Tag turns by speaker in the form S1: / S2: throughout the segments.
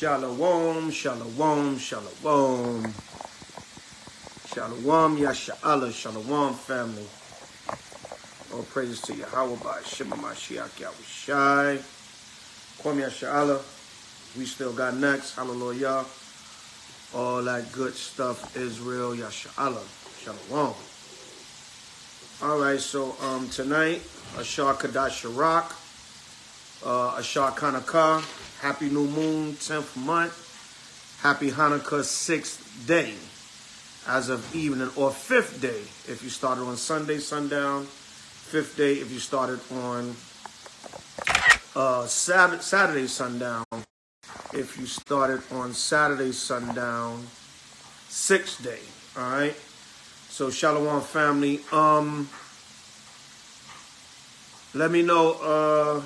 S1: Shalom, shalom, shalom. Shalom, Yasha'Allah, shalom, family. All praises to Yahweh by Shema Mashiach Yahushai. Kwam Yasha'Allah. We still got next. Hallelujah. All that good stuff, Israel, Yasha'Allah. Shalom. All right, so tonight, Ashar Kadash Rak, Ashar HANUKKAH, Happy New Moon, 10th month, Happy Hanukkah, 6th day, as of evening, or 5th day, if you started on Sunday, sundown, 5th day, if you started on Saturday, sundown, if you started on Saturday, sundown, 6th day, all right? So, Shalom, family. Let me know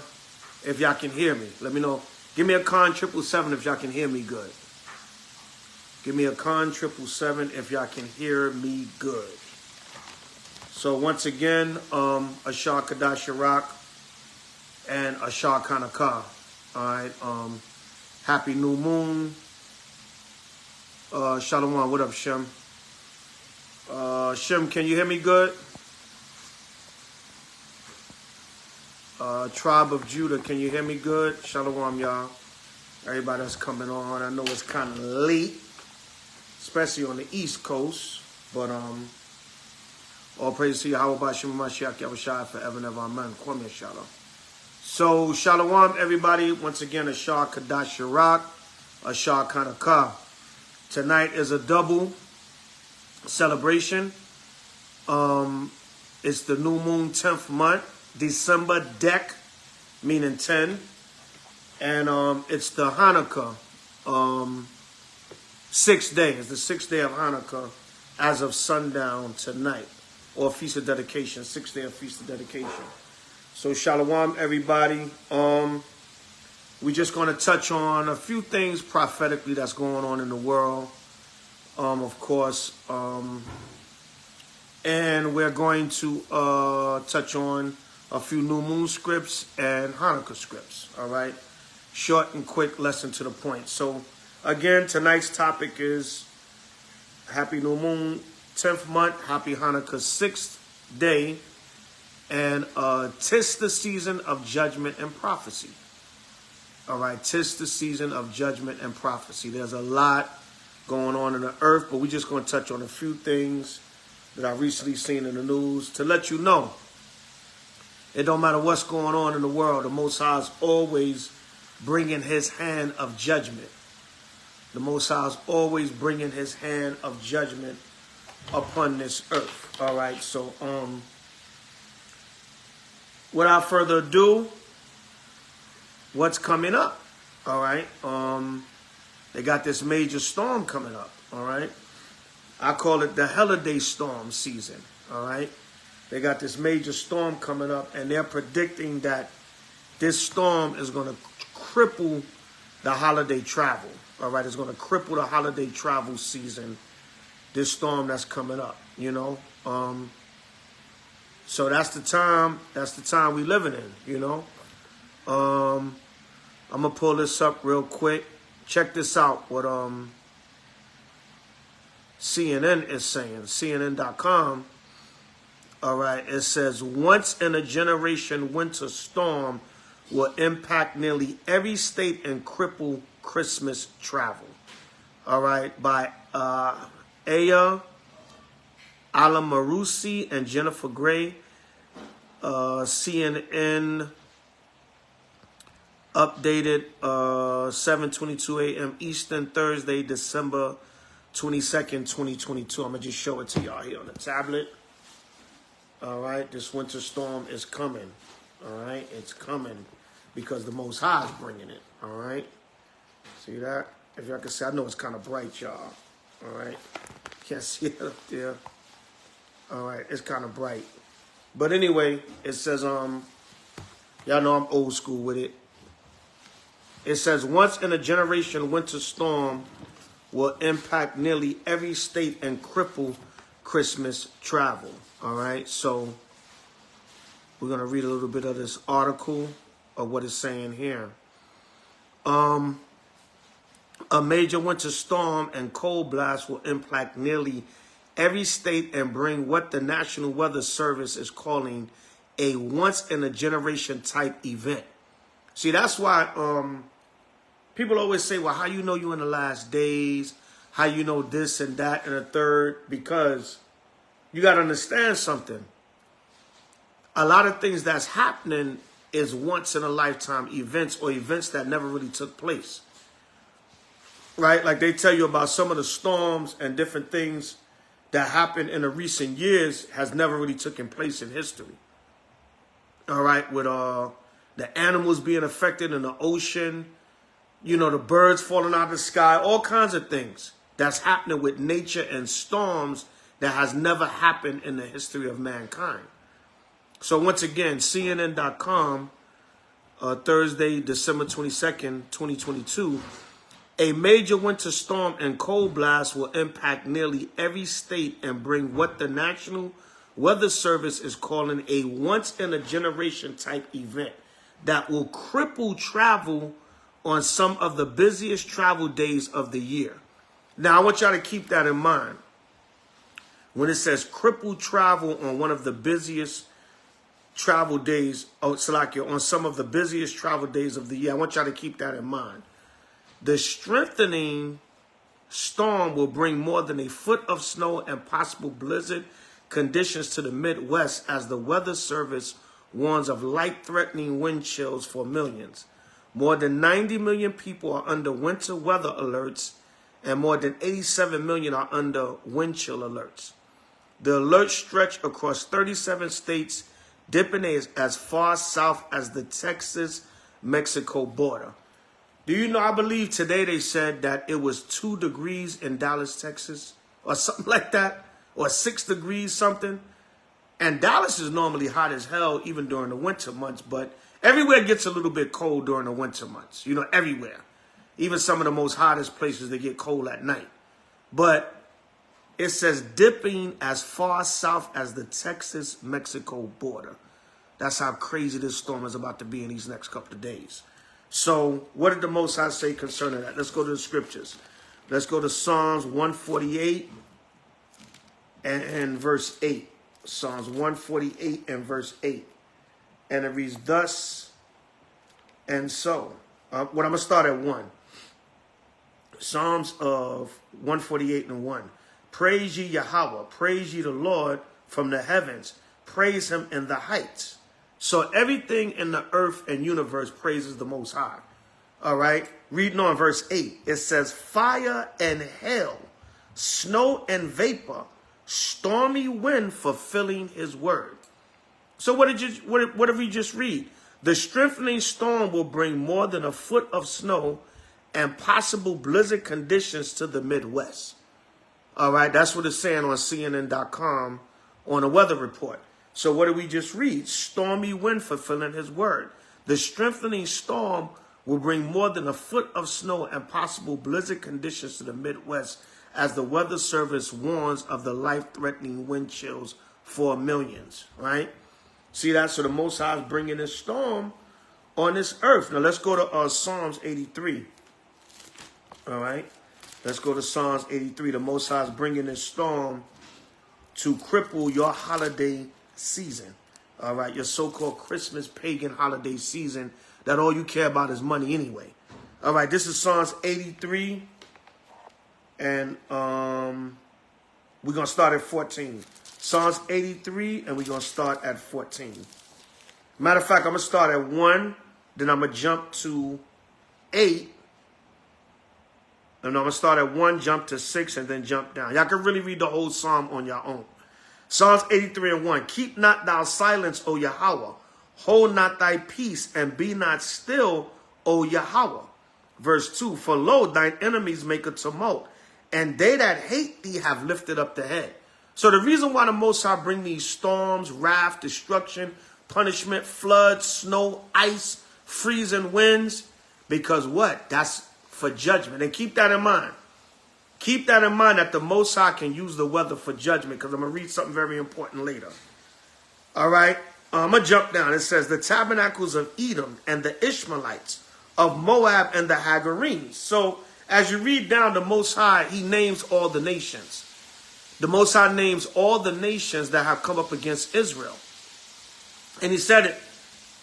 S1: if y'all can hear me. Let me know. Give me a con 777 if y'all can hear me good. Give me a con 777 if y'all can hear me good. So once again, Ashar Kadash Rak and Ashar HANUKKAH. All right. Happy New Moon. Shalom. What up, Shem? Shem, can you hear me good? Tribe of Judah, can you hear me good? Shalom, y'all. Everybody that's coming on. I know it's kind of late, especially on the East Coast. But all praise to Yahweh by Shema Mashiach Yahushai forever and ever. Amen. Kwam Yasha'Allah. So shalom, everybody. Once again, Ashar Kadash Rak, Ashar HANUKKAH. Tonight is a double celebration. It's the new moon 10th month. December Dek, meaning 10, and it's the Hanukkah 6th day. It's the 6th day of Hanukkah as of sundown tonight, or Feast of Dedication, 6th day of Feast of Dedication. So shalom, everybody. We're just going to touch on a few things prophetically that's going on in the world, of course, and we're going to touch on a few new moon scripts and Hanukkah scripts, all right? Short and quick, lesson to the point. So, again, tonight's topic is Happy New Moon, 10th month, Happy Hanukkah, 6th day, and 'tis the season of judgment and prophecy. All right, 'tis the season of judgment and prophecy. There's a lot going on in the earth, but we're just going to touch on a few things that I've recently seen in the news to let you know. It don't matter what's going on in the world. The Most High is always bringing his hand of judgment. The Most High is always bringing his hand of judgment upon this earth. All right, so without further ado, what's coming up? All right, they got this major storm coming up. All right, I call it the holiday storm season. All right. They got this major storm coming up, and they're predicting that this storm is going to cripple the holiday travel. All right, it's going to cripple the holiday travel season, this storm that's coming up, you know. So that's the time we living in, you know. I'm going to pull this up real quick. Check this out, what CNN is saying, CNN.com. All right, it says, once in a generation winter storm will impact nearly every state and cripple Christmas travel. All right, by Aya Alamarusi and Jennifer Gray, CNN updated 7:22 a.m. Eastern, Thursday, December 22nd, 2022. I'm going to just show it to y'all here on the tablet. All right, this winter storm is coming. All right, it's coming because the Most High is bringing it. All right, see that? If y'all can see, I know it's kind of bright, y'all. All right, can't see it up there. All right, it's kind of bright. But anyway, it says, y'all know I'm old school with it. It says, once in a generation winter storm will impact nearly every state and cripple Christmas travel. All right, so we're going to read a little bit of this article of what it's saying here. A major winter storm and cold blast will impact nearly every state and bring what the National Weather Service is calling a once-in-a-generation type event. See, that's why people always say, well, how you know you're in the last days? How you know this and that and a third? Because you got to understand something. A lot of things that's happening is once-in-a-lifetime events or events that never really took place. Right? Like they tell you about some of the storms and different things that happened in the recent years has never really taken place in history. All right? With the animals being affected in the ocean, you know, the birds falling out of the sky, all kinds of things that's happening with nature and storms that has never happened in the history of mankind. So once again, CNN.com, Thursday, December 22nd, 2022, a major winter storm and cold blast will impact nearly every state and bring what the National Weather Service is calling a once-in-a-generation type event that will cripple travel on some of the busiest travel days of the year. Now, I want y'all to keep that in mind. When it says cripple travel on one of the busiest travel days, on some of the busiest travel days of the year, I want y'all to keep that in mind. The strengthening storm will bring more than a foot of snow and possible blizzard conditions to the Midwest as the Weather Service warns of life-threatening wind chills for millions. More than 90 million people are under winter weather alerts and more than 87 million are under wind chill alerts. The alerts stretch across 37 states, dipping as far south as the Texas-Mexico border. Do you know, I believe today they said that it was 2 degrees in Dallas, Texas, or something like that, or 6 degrees something. And Dallas is normally hot as hell even during the winter months, but everywhere gets a little bit cold during the winter months, you know, everywhere. Even some of the most hottest places, they get cold at night. But it says dipping as far south as the Texas-Mexico border. That's how crazy this storm is about to be in these next couple of days. So what did the Most High say concerning that? Let's go to the scriptures. Let's go to Psalms 148 and verse 8. Psalms 148 and verse 8. And it reads thus and so. I'm going to start at 1. Psalms of 148 and 1. Praise ye Yahweh. Praise ye the Lord from the heavens. Praise him in the heights. So everything in the earth and universe praises the Most High. All right. Reading on verse 8. It says, fire and hail, snow and vapor, stormy wind fulfilling his word. So what did we just read? The strengthening storm will bring more than a foot of snow and possible blizzard conditions to the Midwest. All right. That's what it's saying on CNN.com on a weather report. So what did we just read? Stormy wind fulfilling his word. The strengthening storm will bring more than a foot of snow and possible blizzard conditions to the Midwest as the Weather Service warns of the life-threatening wind chills for millions, right? See that? So the Most High is bringing this storm on this earth. Now let's go to Psalms 83. All right? Let's go to Psalms 83. The Most High is bringing this storm to cripple your holiday season. All right, your so-called Christmas pagan holiday season that all you care about is money anyway. All right, this is Psalms 83, and we're going to start at 14. Psalms 83, and we're going to start at 14. Matter of fact, I'm going to start at 1, then I'm going to jump to 8, and I'm going to start at 1, jump to 6, and then jump down. Y'all can really read the whole psalm on your own. Psalms 83 and 1. Keep not thou silence, O Yahweh. Hold not thy peace, and be not still, O Yahweh. Verse 2. For lo, thine enemies make a tumult, and they that hate thee have lifted up the head. So the reason why the Most High bring these storms, wrath, destruction, punishment, floods, snow, ice, freezing winds, because what? That's for judgment. And keep that in mind. Keep that in mind that the Most High can use the weather for judgment, because I'm going to read something very important later. All right. I'm going to jump down. It says, the tabernacles of Edom and the Ishmaelites, of Moab and the Hagarenes. So as you read down, the Most High, he names all the nations. The Most High names all the nations that have come up against Israel. And he said it.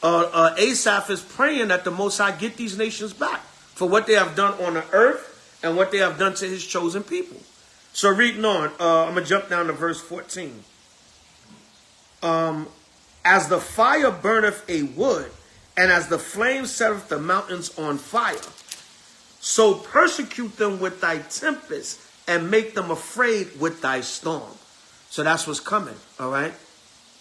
S1: Asaph is praying that the Most High get these nations back for what they have done on the earth and what they have done to his chosen people. So reading on, I'm going to jump down to verse 14. As the fire burneth a wood, and as the flame setteth the mountains on fire, so persecute them with thy tempest, and make them afraid with thy storm. So that's what's coming, all right?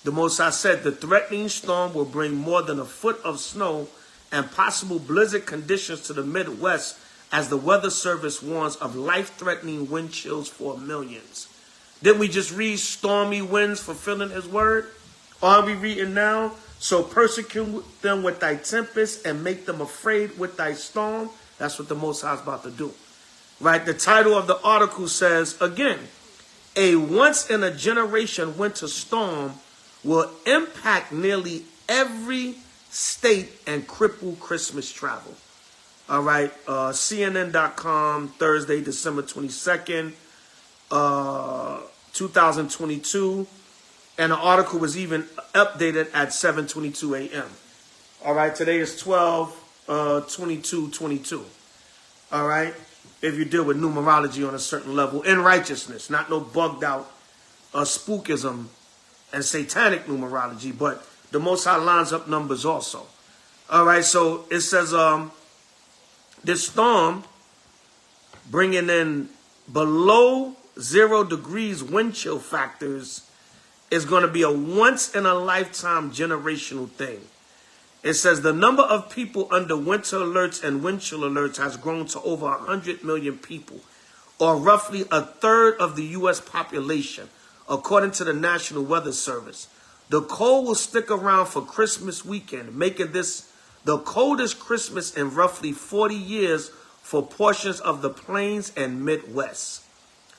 S1: The Most High said the threatening storm will bring more than a foot of snow and possible blizzard conditions to the Midwest, as the Weather Service warns of life-threatening wind chills for millions. Didn't we just read stormy winds fulfilling his word? Are we reading now? So persecute them with thy tempest and make them afraid with thy storm. That's what the Most High is about to do. Right? The title of the article says, again, a once-in-a-generation winter storm will impact nearly every state and cripple Christmas travel. All right. CNN.com, Thursday, December 22nd, 2022. And the article was even updated at 7:22 a.m. All right. Today is 12/22/22. All right. If you deal with numerology on a certain level in righteousness, not no bugged out spookism and satanic numerology, but the Most High lines up numbers also. All right, so it says this storm bringing in below 0 degrees wind chill factors is going to be a once-in-a-lifetime generational thing. It says the number of people under winter alerts and wind chill alerts has grown to over 100 million people, or roughly a third of the U.S. population, according to the National Weather Service. The cold will stick around for Christmas weekend, making this the coldest Christmas in roughly 40 years for portions of the plains and Midwest.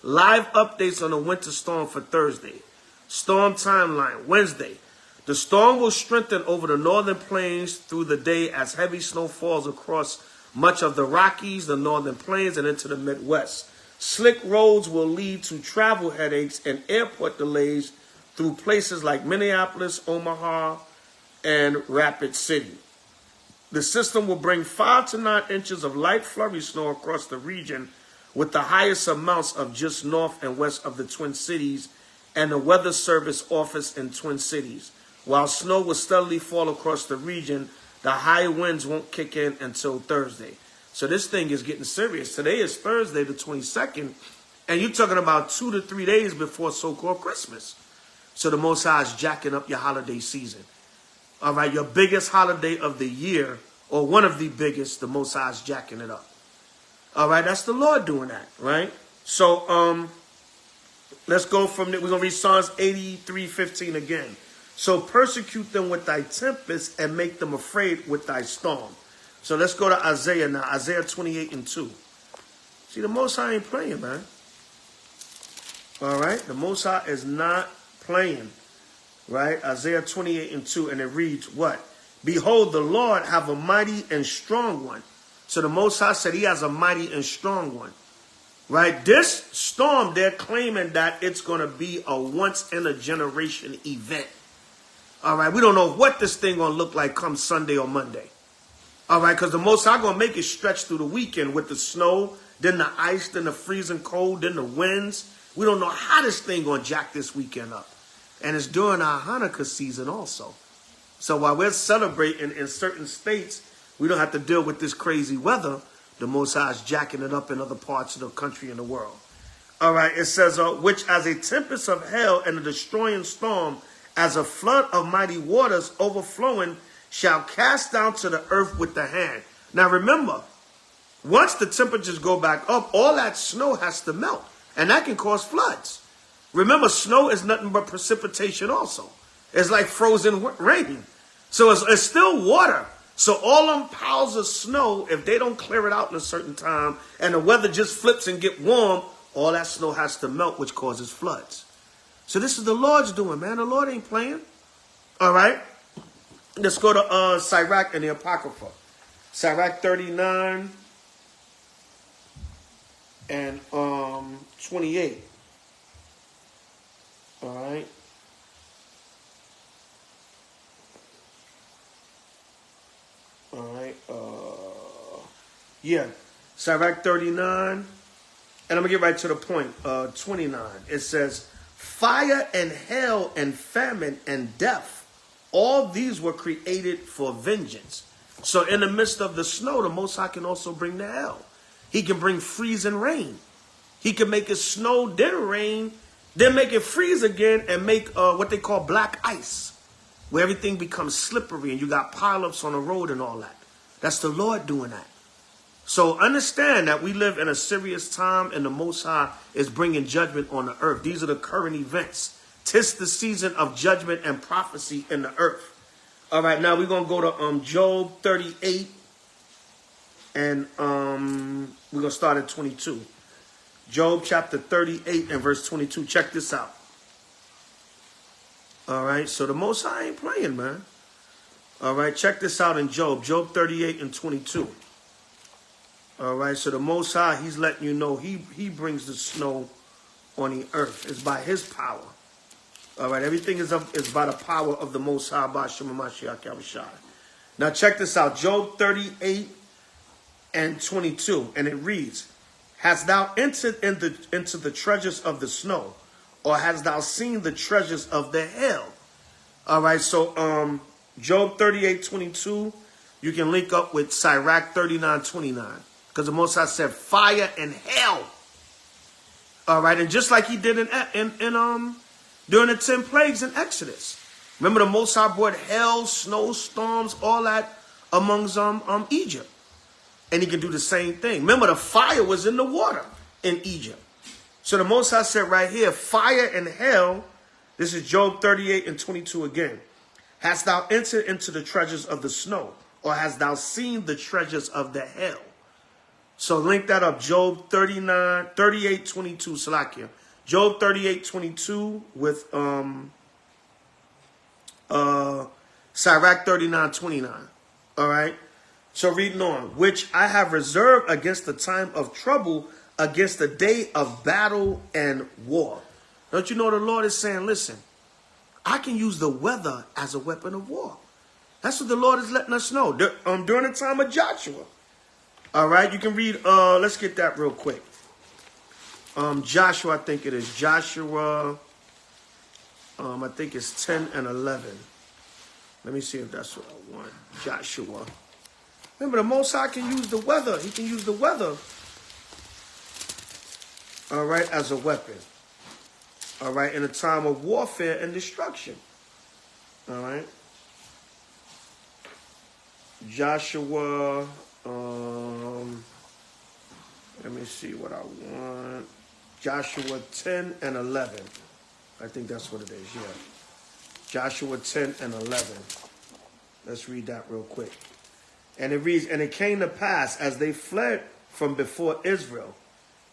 S1: Live updates on the winter storm for Thursday. Storm timeline, Wednesday. The storm will strengthen over the northern plains through the day as heavy snow falls across much of the Rockies, the northern plains, and into the Midwest. Slick roads will lead to travel headaches and airport delays through places like Minneapolis, Omaha, and Rapid City. The system will bring 5 to 9 inches of light flurry snow across the region, with the highest amounts of just north and west of the Twin Cities and the Weather Service office in Twin Cities. While snow will steadily fall across the region, the high winds won't kick in until Thursday. So this thing is getting serious. Today is Thursday, the 22nd, and you're talking about 2 to 3 days before so-called Christmas. So the Most High is jacking up your holiday season. All right, your biggest holiday of the year, or one of the biggest, the Most High is jacking it up. All right, that's the Lord doing that, right? So let's go from there. We're going to read Psalms 83:15 again. So persecute them with thy tempest and make them afraid with thy storm. So let's go to Isaiah now. Isaiah 28:2. See, the Most High ain't playing, man. All right? The Most High is not playing. Right? Isaiah 28:2. And it reads what? Behold, the Lord have a mighty and strong one. So the Most High said he has a mighty and strong one. Right? This storm, they're claiming that it's going to be a once-in-a-generation event. All right? We don't know what this thing going to look like come Sunday or Monday. All right? Because the Most High going to make it stretch through the weekend with the snow, then the ice, then the freezing cold, then the winds. We don't know how this thing going to jack this weekend up. And it's during our Hanukkah season also. So while we're celebrating in certain states, we don't have to deal with this crazy weather. The Most High is jacking it up in other parts of the country and the world. All right, it says, which as a tempest of hell and a destroying storm, as a flood of mighty waters overflowing, shall cast down to the earth with the hand. Now remember, once the temperatures go back up, all that snow has to melt. And that can cause floods. Remember, snow is nothing but precipitation also. It's like frozen rain. So it's still water. So all them piles of snow, if they don't clear it out in a certain time, and the weather just flips and get warm, all that snow has to melt, which causes floods. So this is the Lord's doing, man. The Lord ain't playing. All right. Let's go to Sirach and the Apocrypha. Sirach 39. and 28. All right. All right. Yeah. Sirach 39. And I'm going to get right to the point. 29. It says, fire and hell and famine and death, all these were created for vengeance. So in the midst of the snow, the Most High can also bring the hell. He can bring freezing rain. He can make it snow, then rain, then make it freeze again and make what they call black ice, where everything becomes slippery and you got pileups on the road and all that. That's the Lord doing that. So understand that we live in a serious time and the Most High is bringing judgment on the earth. These are the current events. 'Tis the season of judgment and prophecy in the earth. All right, now we're going to go to Job 38 and we're going to start at 22. Job chapter 38 and verse 22. Check this out. All right, so the Most High ain't playing, man. All right, check this out in Job. Job 38 and 22. All right, so the Most High, he's letting you know he brings the snow on the earth. It's by his power. All right, everything is by the power of the Most High, by Shema Mashiach Yahushua. Now check this out. Job 38 and 22. And it reads, hast thou entered into the treasures of the snow, or hast thou seen the treasures of the hell? All right, so Job 38, 22, you can link up with Sirach 39, 29. Because the Most High said fire and hell. All right, and just like he did during the 10 plagues in Exodus. Remember the Most High brought hail, snowstorms, all that amongst Egypt. And he can do the same thing. Remember the fire was in the water in Egypt. So the Most High said right here, fire and hell. This is Job 38 and 22 again. Hast thou entered into the treasures of the snow, or hast thou seen the treasures of the hell? So link that up. Job 38, 22, Salakia. Job 38, 22 with Sirach 39, 29. All right. So reading on. Which I have reserved against the time of trouble, against the day of battle and war. Don't you know the Lord is saying, listen, I can use the weather as a weapon of war. That's what the Lord is letting us know during the time of Joshua. All right, you can read, let's get that real quick. Joshua, I think it is. Joshua, I think it's 10 and 11. Let me see if that's what I want. Joshua. Remember, the Most High can use the weather. He can use the weather, all right, as a weapon. All right, in a time of warfare and destruction. All right. Joshua, let me see what I want. Joshua 10 and 11. I think that's what it is, yeah. Joshua 10 and 11. Let's read that real quick. And it reads, and it came to pass as they fled from before Israel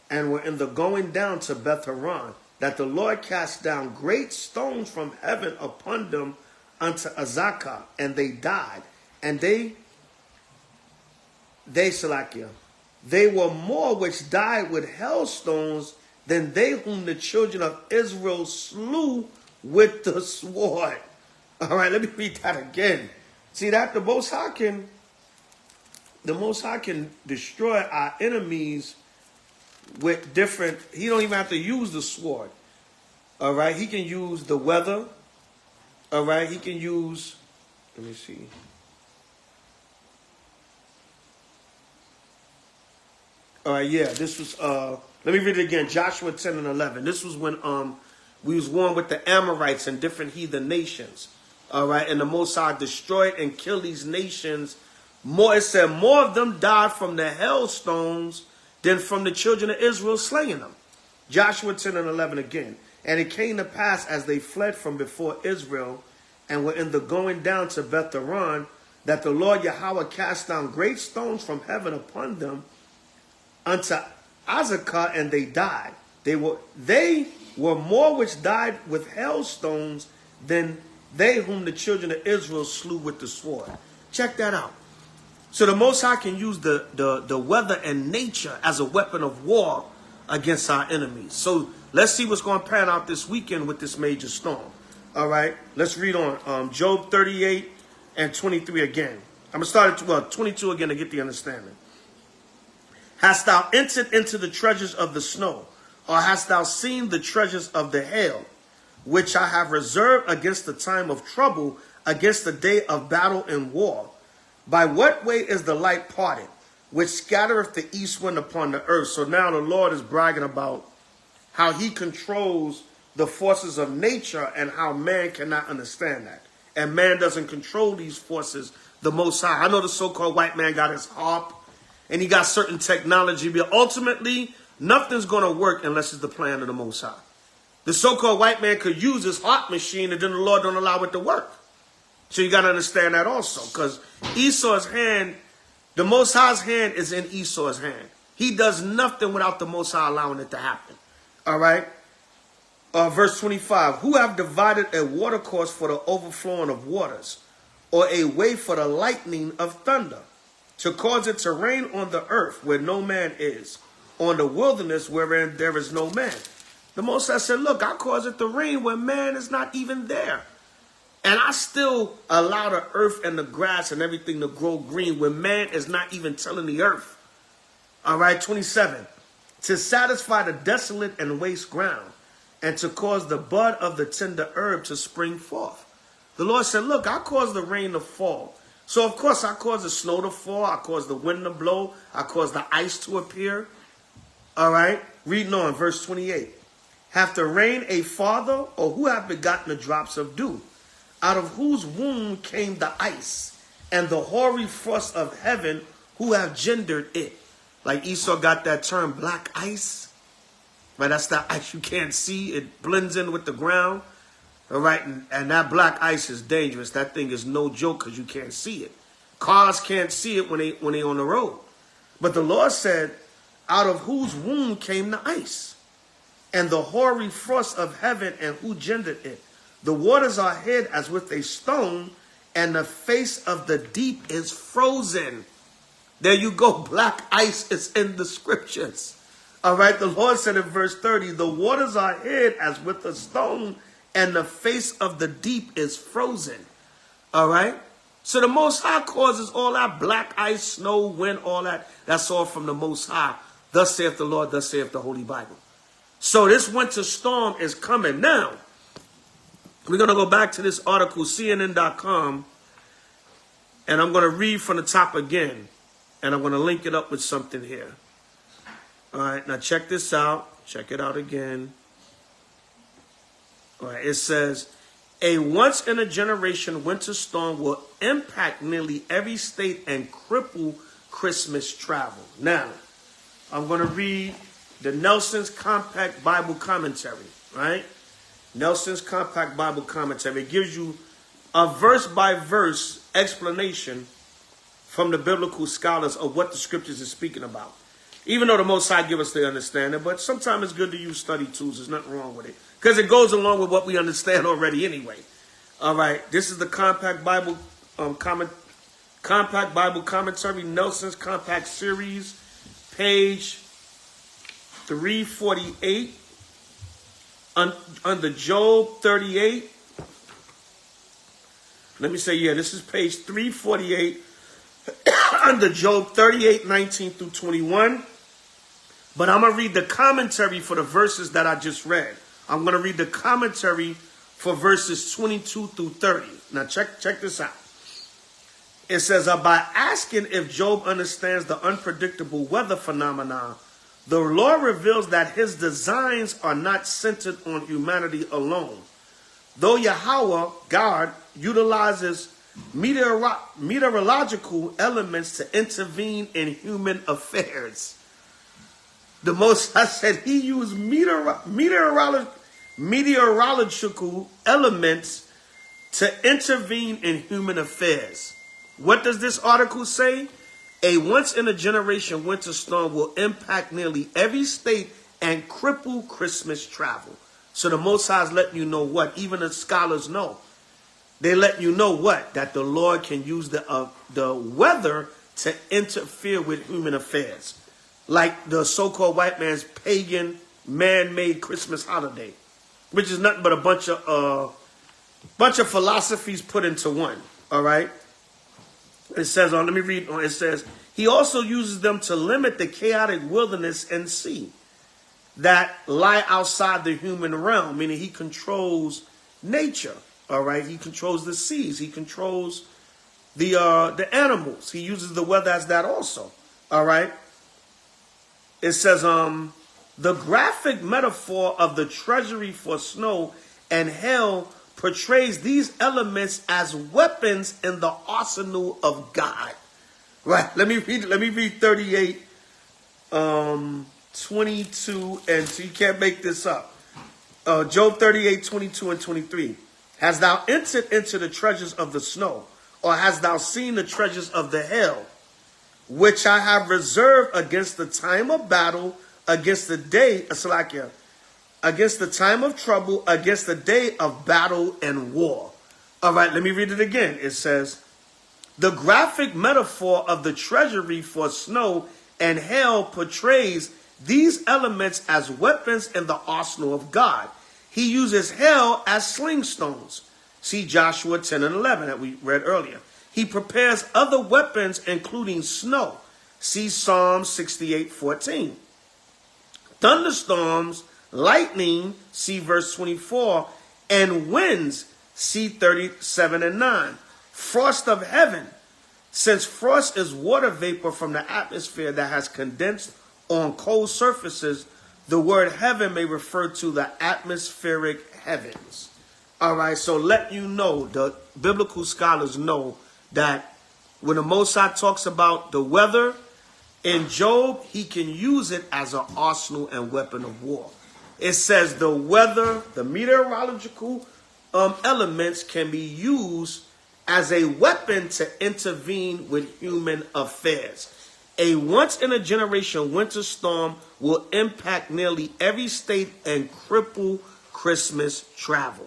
S1: and were in the going down to Beth-horon, that the Lord cast down great stones from heaven upon them unto Azekah, and they died. And they Salakia, they were more which died with hailstones than they whom the children of Israel slew with the sword. All right, let me read that again. See that the Most High can destroy our enemies with different. He don't even have to use the sword. All right, he can use the weather. All right, he can use. Let me see. All right, yeah, this was. Let me read it again. Joshua 10 and 11. This was when we was warned with the Amorites and different heathen nations. All right, and the Most High destroyed and killed these nations. More, it said, more of them died from the hailstones than from the children of Israel slaying them. Joshua 10 and 11 again. And it came to pass as they fled from before Israel and were in the going down to Beth-horon, that the Lord Yahweh cast down great stones from heaven upon them unto Azekah, and they died. They were more which died with hailstones than they whom the children of Israel slew with the sword. Check that out. So the Most High can use the weather and nature as a weapon of war against our enemies. So let's see what's going to pan out this weekend with this major storm. All right, let's read on Job 38 and 23 again. I'm going to start at 22 again to get the understanding. Hast thou entered into the treasures of the snow, or hast thou seen the treasures of the hail, which I have reserved against the time of trouble, against the day of battle and war? By what way is the light parted, which scattereth the east wind upon the earth? So now the Lord is bragging about how he controls the forces of nature and how man cannot understand that. And man doesn't control these forces the Most High. I know the so-called white man got his harp and he got certain technology, but ultimately nothing's going to work unless it's the plan of the Most High. The so-called white man could use his harp machine and then the Lord don't allow it to work. So you got to understand that also, because Esau's hand, the Most High's hand is in Esau's hand. He does nothing without the Most High allowing it to happen. All right. Verse 25, who have divided a watercourse for the overflowing of waters, or a way for the lightning of thunder, to cause it to rain on the earth where no man is, on the wilderness wherein there is no man. The Most High said, look, I cause it to rain where man is not even there. And I still allow the earth and the grass and everything to grow green when man is not even tilling the earth. All right, 27, to satisfy the desolate and waste ground, and to cause the bud of the tender herb to spring forth. The Lord said, look, I caused the rain to fall. So, of course, I caused the snow to fall. I caused the wind to blow. I caused the ice to appear. All right. Reading on, verse 28. Hath the rain a father, or who hath begotten the drops of dew? Out of whose womb came the ice, and the hoary frost of heaven, who have gendered it? Like Esau got that term, black ice. Right, that's that ice you can't see. It blends in with the ground. All right, and that black ice is dangerous. That thing is no joke because you can't see it. Cars can't see it when they on the road. But the Lord said, out of whose womb came the ice, and the hoary frost of heaven, and who gendered it? The waters are hid as with a stone, and the face of the deep is frozen. There you go. Black ice is in the scriptures. All right, the Lord said in verse 30, the waters are hid as with a stone, and the face of the deep is frozen. All right? So the Most High causes all that black ice, snow, wind, all that. That's all from the Most High. Thus saith the Lord, thus saith the Holy Bible. So this winter storm is coming. Now, we're going to go back to this article, CNN.com, and I'm going to read from the top again, and I'm going to link it up with something here. All right, now check this out. Check it out again. All right, it says, a once-in-a-generation winter storm will impact nearly every state and cripple Christmas travel. Now, I'm going to read the Nelson's Compact Bible Commentary, right? Nelson's Compact Bible Commentary. It gives you a verse-by-verse explanation from the biblical scholars of what the scriptures is speaking about. Even though the Most High give us the understanding, but sometimes it's good to use study tools. There's nothing wrong with it, because it goes along with what we understand already anyway. All right, this is the Compact Bible Compact Bible Commentary, Nelson's Compact Series, page 348, under Job 38. Let me say, yeah, this is page 348, under Job 38, 19 through 21. But I'm going to read the commentary for the verses that I just read. I'm going to read the commentary for verses 22 through 30. Now check this out. It says, by asking if Job understands the unpredictable weather phenomena, the Lord reveals that his designs are not centered on humanity alone. Though Yahweh, God, utilizes meteorological elements to intervene in human affairs. The Most High said he used meteorological elements to intervene in human affairs. What does this article say? A once-in-a-generation winter storm will impact nearly every state and cripple Christmas travel. So the Most High is letting you know what? Even the scholars know. They let you know what? That the Lord can use the weather to interfere with human affairs. like the so-called white man's pagan, man-made Christmas holiday, which is nothing but a bunch of philosophies put into one. All right. It says on. Let me read on. It says he also uses them to limit the chaotic wilderness and sea that lie outside the human realm, meaning he controls nature. All right, he controls the seas. He controls the animals. He uses the weather as that also. All right. It says the graphic metaphor of the treasury for snow and hail portrays these elements as weapons in the arsenal of God. Right. Let me read 38, 22, and so you can't make this up. Job 38, 22, and 23. Hast thou entered into the treasures of the snow, or hast thou seen the treasures of the hail, which I have reserved against the time of battle, against the day, against the time of trouble, against the day of battle and war. All right, let me read it again. It says, the graphic metaphor of the treasury for snow and hail portrays these elements as weapons in the arsenal of God. He uses hail as sling stones. See Joshua 10 and 11 that we read earlier. He prepares other weapons, including snow. See Psalm 68:14. Thunderstorms, lightning, see verse 24, and winds, see 37 and 9. Frost of heaven, since frost is water vapor from the atmosphere that has condensed on cold surfaces, the word heaven may refer to the atmospheric heavens. All right, so let you know, the biblical scholars know that when the Most High talks about the weather in Job, he can use it as an arsenal and weapon of war. It says the weather, the meteorological elements can be used as a weapon to intervene with human affairs. A once-in-a-generation winter storm will impact nearly every state and cripple Christmas travel.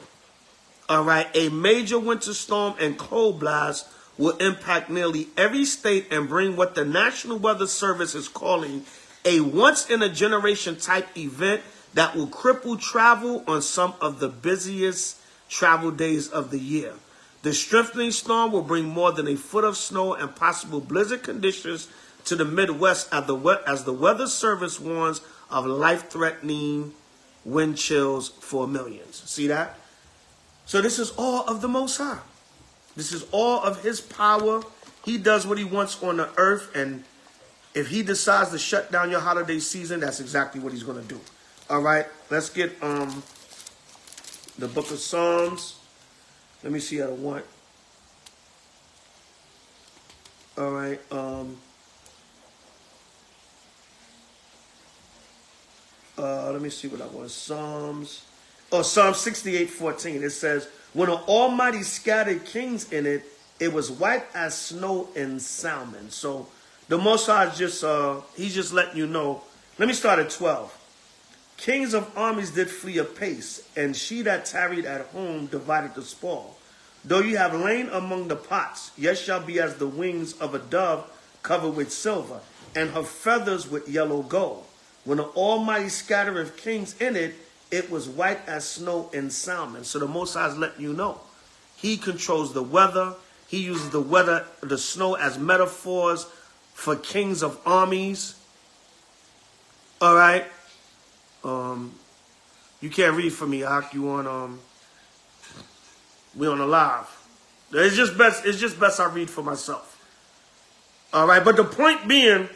S1: All right, a major winter storm and cold blast will impact nearly every state and bring what the National Weather Service is calling a once-in-a-generation type event that will cripple travel on some of the busiest travel days of the year. The strengthening storm will bring more than a foot of snow and possible blizzard conditions to the Midwest as the Weather Service warns of life-threatening wind chills for millions. See that? So this is all of the Most High. This is all of his power. He does what he wants on the earth, and if he decides to shut down your holiday season, that's exactly what he's going to do. All right, let's get the book of Psalms. Let me see out of what. All right. Let me see what I want. Psalm 68:14. It says, when an Almighty scattered kings in it, it was white as snow in Salmon. So the Most High is just, he's just letting you know. Let me start at 12. Kings of armies did flee apace, and she that tarried at home divided the spoil. Though you have lain among the pots, yet shall be as the wings of a dove covered with silver, and her feathers with yellow gold. When the Almighty scattereth kings in it, it was white as snow in Salmon. So the Most High is letting you know. He controls the weather. He uses the weather, the snow, as metaphors for kings of armies. All right. You can't read for me, Ak. You on we on the live. It's just best I read for myself. All right, but the point being,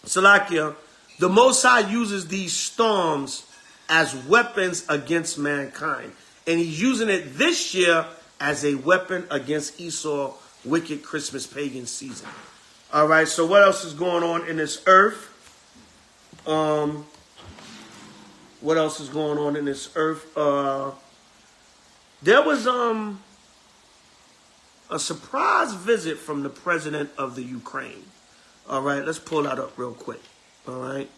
S1: Salakia, the Most High uses these storms as weapons against mankind. And he's using it this year as a weapon against Esau's wicked Christmas pagan season. All right, so what else is going on in this earth? What else is going on in this earth? There was a surprise visit from the president of the Ukraine. All right, let's pull that up real quick. All right.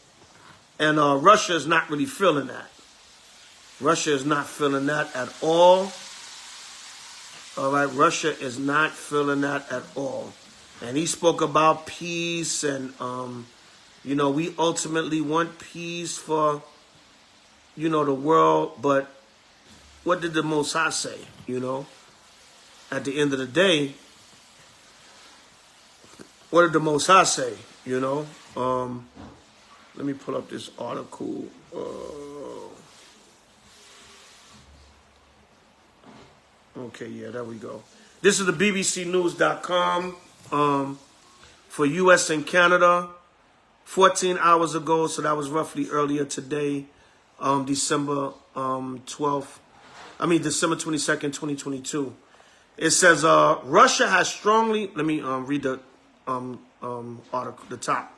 S1: And Russia is not really feeling that. Russia is not feeling that at all. All right, Russia is not feeling that at all. And he spoke about peace and You know, we ultimately want peace for, you know, the world, but what did the Most High say, you know? At the end of the day, what did the Most High say, you know? Let me pull up this article. Okay, yeah, there we go. This is the bbcnews.com for U.S. and Canada. 14 hours ago, so that was roughly earlier today, December 22nd, 2022. It says, Russia has strongly, let me read the article, the top.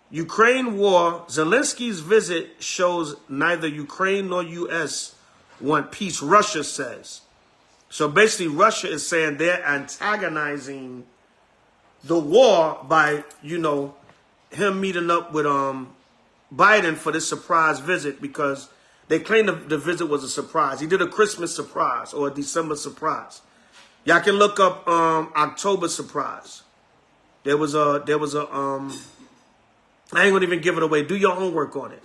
S1: Ukraine war, Zelensky's visit shows neither Ukraine nor U.S. want peace, Russia says. So basically, Russia is saying they're antagonizing the war by, you know, him meeting up with Biden for this surprise visit, because they claim the visit was a surprise. He did a Christmas surprise or a December surprise. Y'all can look up October surprise. There was a I ain't gonna even give it away. Do your homework on it.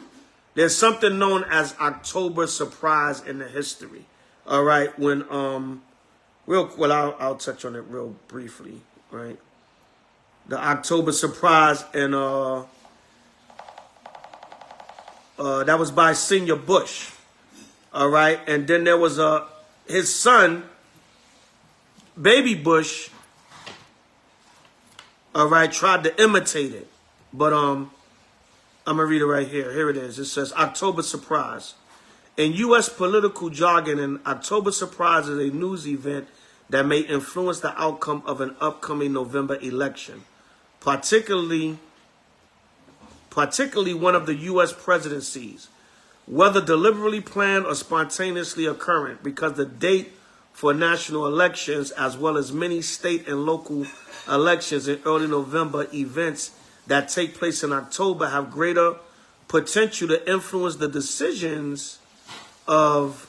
S1: There's something known as October surprise in the history. All right, when I'll touch on it real briefly, right? The October surprise, and that was by Senior Bush. All right, and then there was his son, Baby Bush. All right, tried to imitate it, but I'm gonna read it right here. Here it is. It says October surprise. In U.S. political jargon, an October surprise is a news event that may influence the outcome of an upcoming November election, particularly one of the U.S. presidencies, whether deliberately planned or spontaneously occurring, because the date for national elections, as well as many state and local elections in early November, events that take place in October have greater potential to influence the decisions of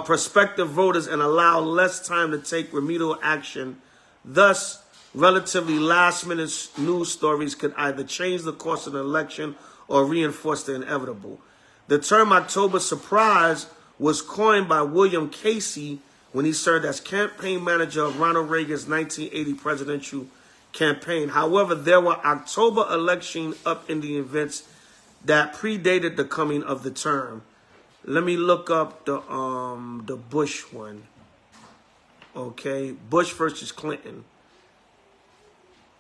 S1: prospective voters and allow less time to take remedial action. Thus, relatively last-minute news stories could either change the course of the election or reinforce the inevitable. The term October surprise was coined by William Casey when he served as campaign manager of Ronald Reagan's 1980 presidential campaign. However, there were October election up-ending events that predated the coming of the term. Let me look up the Bush one. Okay, Bush versus Clinton.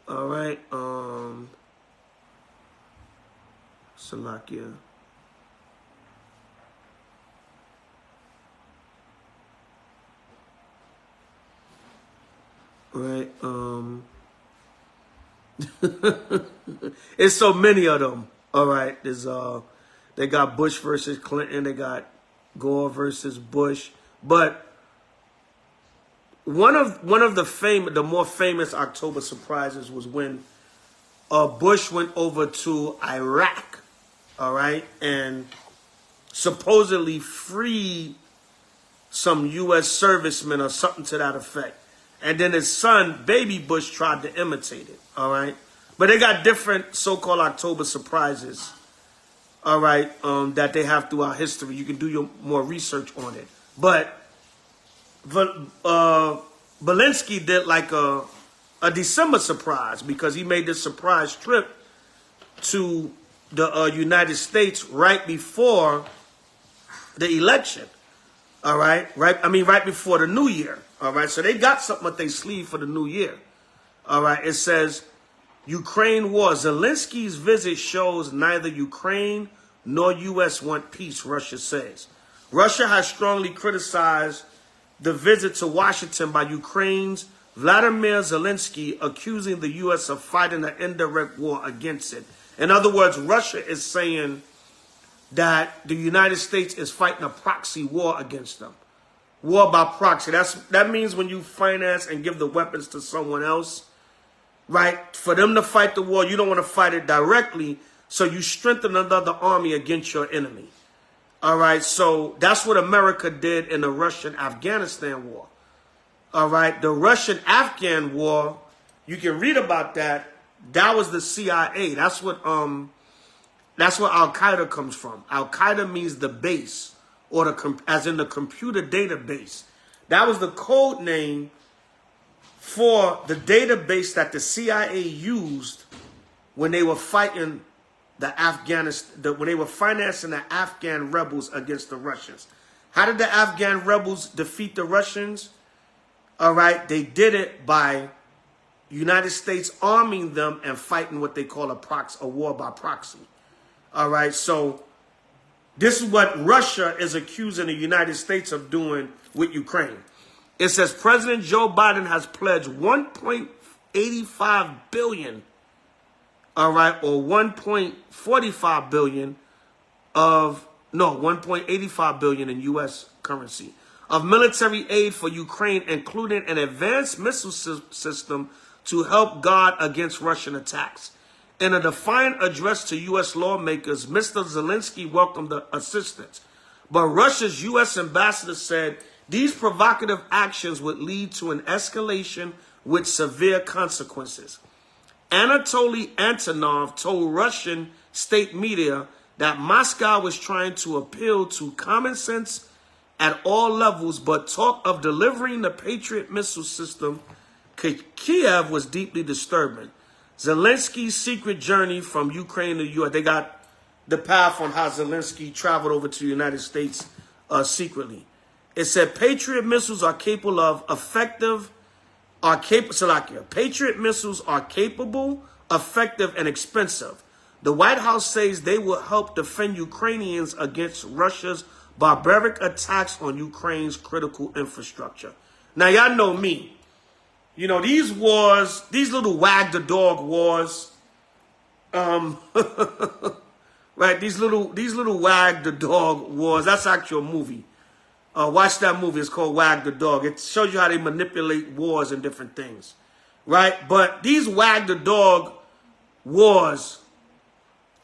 S1: All right, Salakia. Right, it's so many of them. All right, there's they got Bush versus Clinton, they got Gore versus Bush, but one of the more famous October surprises was when Bush went over to Iraq, all right, and supposedly freed some U.S. servicemen or something to that effect. And then his son, Baby Bush, tried to imitate it, all right? But they got different so-called October surprises, all right, that they have throughout history. You can do your more research on it. But Zelensky did like a December surprise, because he made this surprise trip to the United States right before the election, all right? Right before the New Year. All right, so they got something up their sleeve for the new year. All right, it says, Ukraine war. Zelensky's visit shows neither Ukraine nor U.S. want peace, Russia says. Russia has strongly criticized the visit to Washington by Ukraine's Vladimir Zelensky, accusing the U.S. of fighting an indirect war against it. In other words, Russia is saying that the United States is fighting a proxy war against them. War by proxy. That means when you finance and give the weapons to someone else, right? For them to fight the war, you don't want to fight it directly, so you strengthen another army against your enemy. All right, so that's what America did in the Russian-Afghanistan war. All right, the Russian-Afghan war, you can read about that that was the CIA. That's what Al Qaeda comes from. Al Qaeda means the base, or as in the computer database. That was the code name for the database that the CIA used when they were fighting when they were financing the Afghan rebels against the Russians. How did the Afghan rebels defeat the Russians? All right, they did it by United States arming them and fighting what they call a war by proxy. All right, so this is what Russia is accusing the United States of doing with Ukraine. It says President Joe Biden has pledged $1.85 billion, all right, or $1.45 billion $1.85 billion in U.S. currency of military aid for Ukraine, including an advanced missile system to help guard against Russian attacks. In a defiant address to U.S. lawmakers, Mr. Zelensky welcomed the assistance. But Russia's U.S. ambassador said these provocative actions would lead to an escalation with severe consequences. Anatoly Antonov told Russian state media that Moscow was trying to appeal to common sense at all levels, but talk of delivering the Patriot missile system to Kiev was deeply disturbing. Zelensky's secret journey from Ukraine to U.S. They got the path on how Zelensky traveled over to the United States secretly. It said Patriot missiles are capable of Patriot missiles are capable, effective, and expensive. The White House says they will help defend Ukrainians against Russia's barbaric attacks on Ukraine's critical infrastructure. Now, y'all know me. You know, these wars, these little wag the dog wars, right? These little wag the dog wars. That's actually a movie. Watch that movie. It's called Wag the Dog. It shows you how they manipulate wars and different things, right? But these wag the dog wars,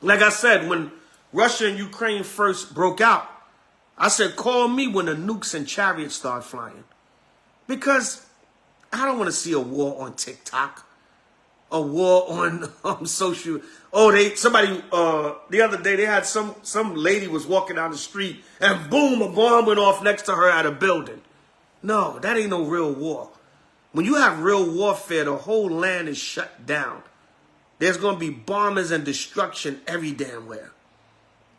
S1: like I said, when Russia and Ukraine first broke out, I said, call me when the nukes and chariots start flying. Because I don't want to see a war on TikTok, a war on social. Oh, the other day they had some lady was walking down the street and boom, a bomb went off next to her at a building. No, that ain't no real war. When you have real warfare, the whole land is shut down. There's going to be bombers and destruction every damn where.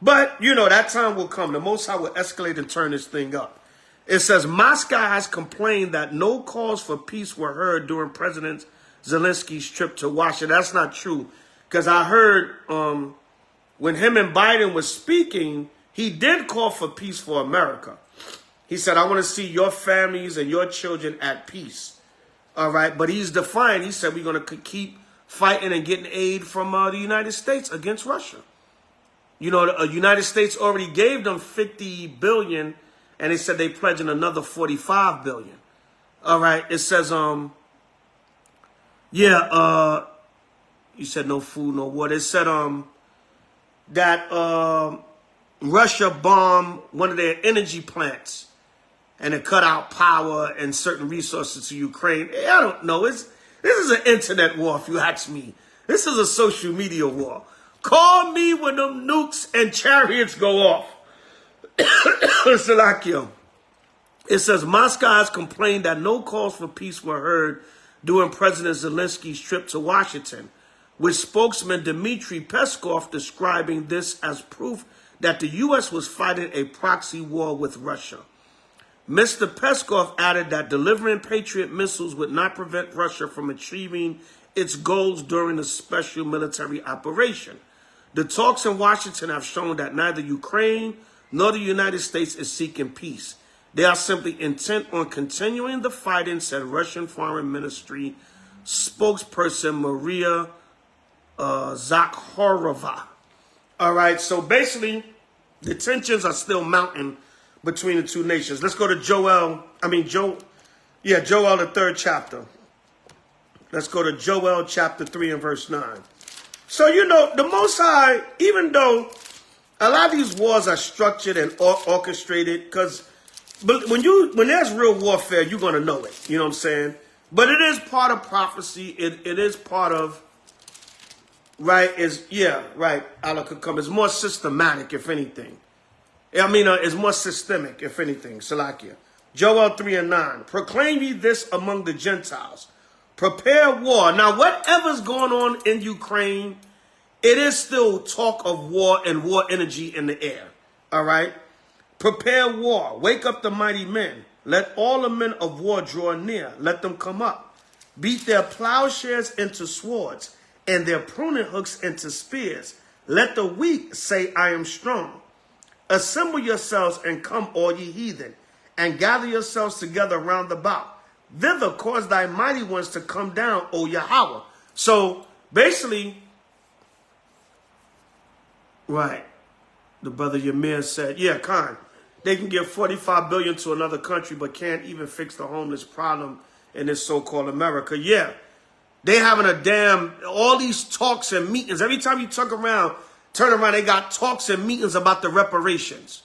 S1: But, you know, that time will come. The Most High will escalate and turn this thing up. It says Moscow has complained that no calls for peace were heard during President Zelensky's trip to Washington. That's not true. Because I heard when him and Biden was speaking, he did call for peace for America. He said, I want to see your families and your children at peace. All right. But he's defiant. He said, we're going to keep fighting and getting aid from the United States against Russia. You know, the United States already gave them $50 billion, and they said they pledging another $45 billion. All right. It says, you said no food, no water. It said that Russia bombed one of their energy plants and it cut out power and certain resources to Ukraine. I don't know. This is an internet war, if you ask me. This is a social media war. Call me when them nukes and chariots go off. Salakio. It says Moscow has complained that no calls for peace were heard during President Zelensky's trip to Washington, with spokesman Dmitry Peskov describing this as proof that the U.S. was fighting a proxy war with Russia. Mr. Peskov added that delivering Patriot missiles would not prevent Russia from achieving its goals during a special military operation. The talks in Washington have shown that neither Ukraine nor the United States is seeking peace. They are simply intent on continuing the fighting, said Russian Foreign Ministry spokesperson Maria Zakharova. All right, so basically, the tensions are still mounting between the two nations. Let's go to Joel, the 3rd chapter. Let's go to Joel chapter 3 and verse 9. So, you know, the Most High, even though a lot of these wars are structured and orchestrated, but when there's real warfare, you're going to know it. You know what I'm saying? But it is part of prophecy. It is part of right, is, yeah, right, HANUKKAH, is more systematic, if anything. I mean, it's more systemic, if anything, Salakia. Joel 3:9. Proclaim ye this among the Gentiles. Prepare war. Now, whatever's going on in Ukraine, it is still talk of war and war energy in the air. All right? Prepare war. Wake up the mighty men. Let all the men of war draw near. Let them come up. Beat their plowshares into swords and their pruning hooks into spears. Let the weak say, I am strong. Assemble yourselves and come, all ye heathen, and gather yourselves together round about. Thither cause thy mighty ones to come down, O Yahweh. So basically, right, the brother Yamir said, yeah, Khan, they can give $45 billion to another country, but can't even fix the homeless problem in this so-called America. Yeah, they having a damn, all these talks and meetings. Every time you turn around, they got talks and meetings about the reparations.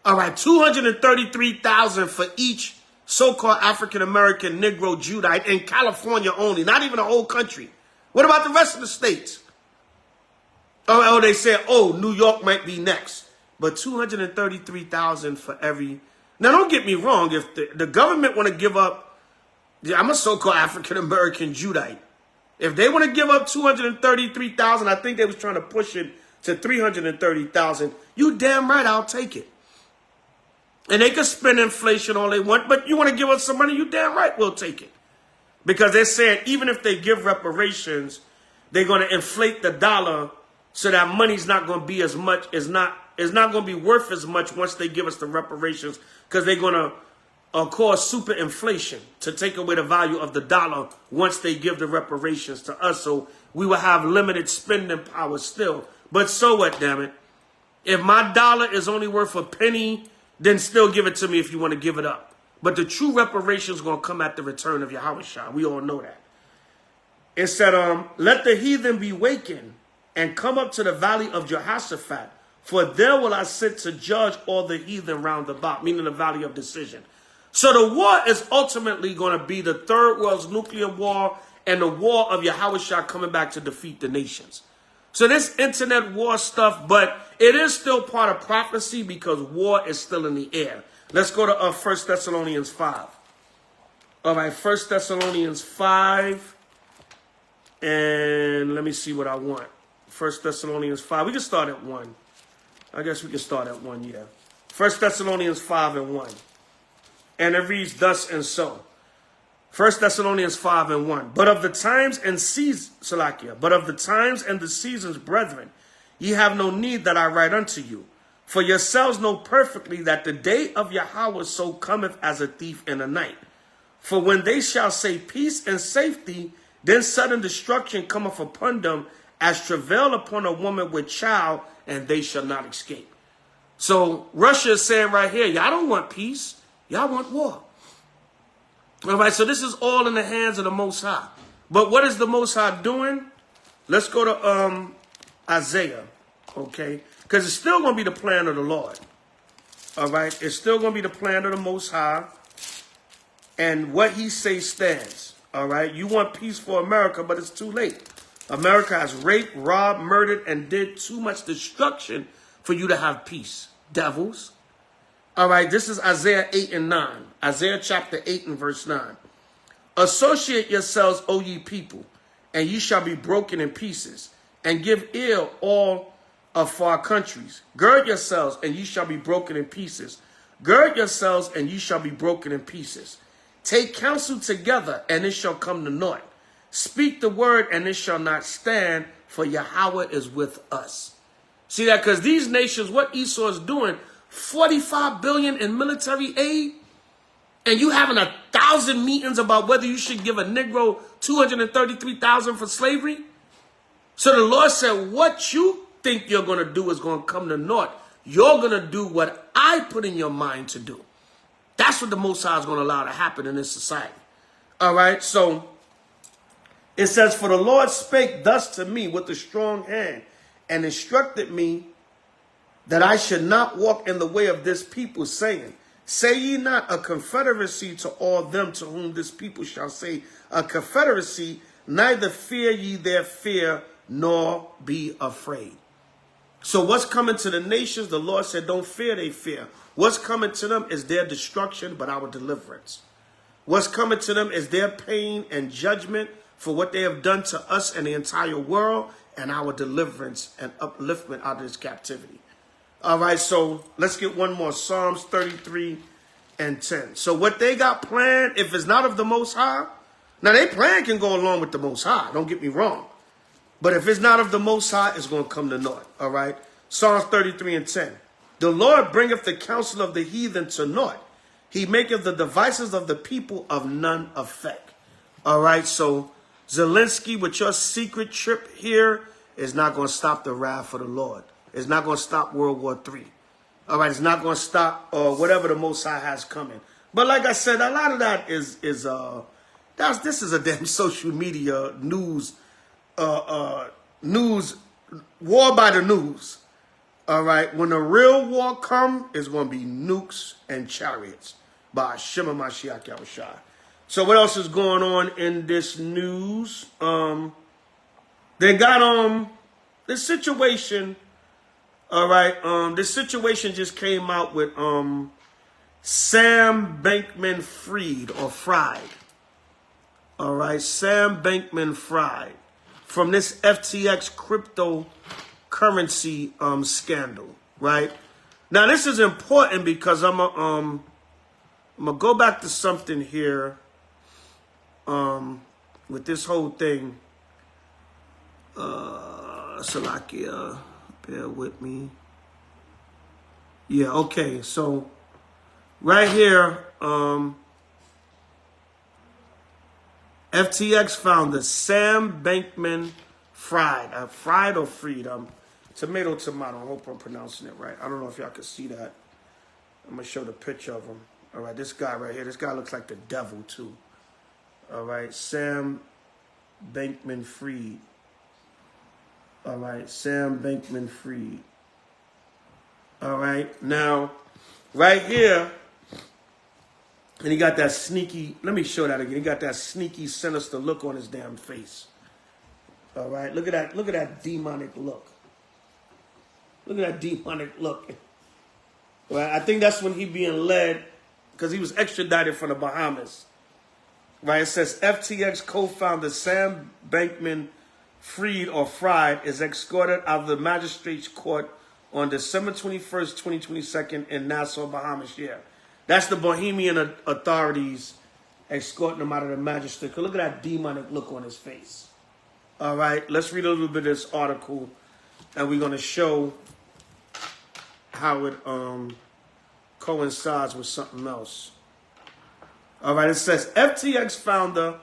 S1: All right, $233,000 for each so-called African-American Negro Judite in California only, not even the whole country. What about the rest of the states? Oh, they said, oh, New York might be next. But $233,000 for every. Now, don't get me wrong. If the government want to give up, I'm a so-called African-American Judite. If they want to give up $233,000, I think they was trying to push it to $330,000. You damn right, I'll take it. And they can spend inflation all they want, but you want to give us some money, you damn right we'll take it. Because they're saying even if they give reparations, they're going to inflate the dollar so that money's not going to be as much, it's not going to be worth as much once they give us the reparations, because they're going to cause super inflation to take away the value of the dollar once they give the reparations to us. So we will have limited spending power still. But so what, damn it? If my dollar is only worth a penny, then still give it to me if you want to give it up. But the true reparations is going to come at the return of Yahweh Shah. We all know that. It said, let the heathen be wakened and come up to the valley of Jehoshaphat, for there will I sit to judge all the heathen round about, meaning the valley of decision. So the war is ultimately going to be the third world's nuclear war and the war of Yahweh Shah coming back to defeat the nations. So this internet war stuff, but it is still part of prophecy because war is still in the air. Let's go to 1 Thessalonians 5. All right, 1 Thessalonians 5. And let me see what I want. 1 Thessalonians 5. We can start at 1. I guess we can start at 1, yeah. 1 Thessalonians 5 and 1. And it reads thus and so. 1 Thessalonians 5 and 1. But of the times and seasons, Salakia, but of the times and the seasons, brethren, ye have no need that I write unto you. For yourselves know perfectly that the day of Yahweh so cometh as a thief in the night. For when they shall say peace and safety, then sudden destruction cometh upon them as travail upon a woman with child, and they shall not escape. So Russia is saying right here, y'all don't want peace. Y'all want war. All right, so this is all in the hands of the Most High. But what is the Most High doing? Let's go to Isaiah, okay? Because it's still going to be the plan of the Lord. All right, it's still going to be the plan of the Most High. And what he says stands. All right, you want peace for America, but it's too late. America has raped, robbed, murdered, and did too much destruction for you to have peace. Devils. All right, this is Isaiah 8 and 9. Isaiah chapter 8 and verse 9. Associate yourselves, O ye people, and ye shall be broken in pieces, and give ear all of far countries. Gird yourselves, and ye shall be broken in pieces. Gird yourselves, and ye shall be broken in pieces. Take counsel together, and it shall come to naught. Speak the word, and it shall not stand, for Yahweh is with us. See that? Because these nations, what Esau is doing, $45 billion in military aid, and you having 1,000 meetings about whether you should give a Negro $233,000 for slavery. So the Lord said, what you think you're going to do is going to come to naught. You're going to do what I put in your mind to do. That's what the Most High is going to allow to happen in this society. All right, so it says, for the Lord spake thus to me with a strong hand, and instructed me that I should not walk in the way of this people, saying, say ye not a confederacy to all them to whom this people shall say a confederacy, neither fear ye their fear, nor be afraid. So what's coming to the nations, the Lord said, don't fear, they fear. What's coming to them is their destruction, but our deliverance. What's coming to them is their pain and judgment for what they have done to us and the entire world, and our deliverance and upliftment out of this captivity. All right, so let's get one more. Psalms 33 and 10. So what they got planned, if it's not of the Most High, now their plan can go along with the Most High, don't get me wrong. But if it's not of the Most High, it's going to come to naught. All right, Psalms 33 and 10. The Lord bringeth the counsel of the heathen to naught. He maketh the devices of the people of none effect. All right, so Zelensky, with your secret trip here, is not going to stop the wrath of the Lord. It's not going to stop World War III. All right, it's not going to stop whatever the Most High has coming. But like I said, a lot of that this is a damn social media news, news, war by the news. All right, when the real war come, it's going to be nukes and chariots by Shema Mashiach Yahushua. So what else is going on in this news? They got this situation. All right, this situation just came out with Sam Bankman-Fried or Fried. All right, Sam Bankman-Fried from this FTX cryptocurrency scandal. Right now, this is important because I'm gonna go back to something here. With this whole thing, Salakia, bear with me. Yeah, okay, so right here, FTX founder Sam Bankman-Fried, Fried or Freed, tomato, I hope I'm pronouncing it right. I don't know if y'all can see that. I'm gonna show the picture of him. All right, this guy right here, this guy looks like the devil too. All right, Sam Bankman-Fried. All right, Sam Bankman-Fried. All right, now, right here, and he got that sneaky, let me show that again. He got that sneaky, sinister look on his damn face. All right, look at that demonic look. Look at that demonic look. Right, I think that's when he being led, because he was extradited from the Bahamas. Right, it says FTX co-founder Sam Bankman-Fried or Fried is escorted out of the magistrate's court on December 21st, 2022 in Nassau, Bahamas. Yeah, that's the Bohemian authorities escorting him out of the magistrate. Look at that demonic look on his face. All right, let's read a little bit of this article, and we're going to show how it coincides with something else. All right, it says FTX founder,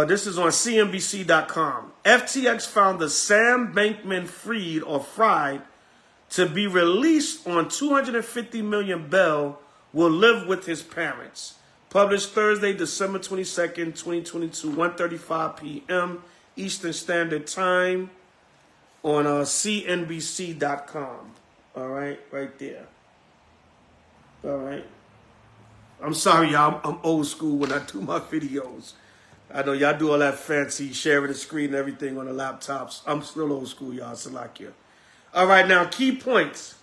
S1: this is on CNBC.com. FTX founder Sam Bankman-Fried or Fried to be released on $250 million bail will live with his parents. Published Thursday, December 22nd, 2022, 1:35 p.m. Eastern Standard Time on CNBC.com. All right, right there. All right. I'm sorry, y'all. I'm old school when I do my videos. I know y'all do all that fancy sharing the screen and everything on the laptops. I'm still old school, y'all. Salakia. All right, now, key points.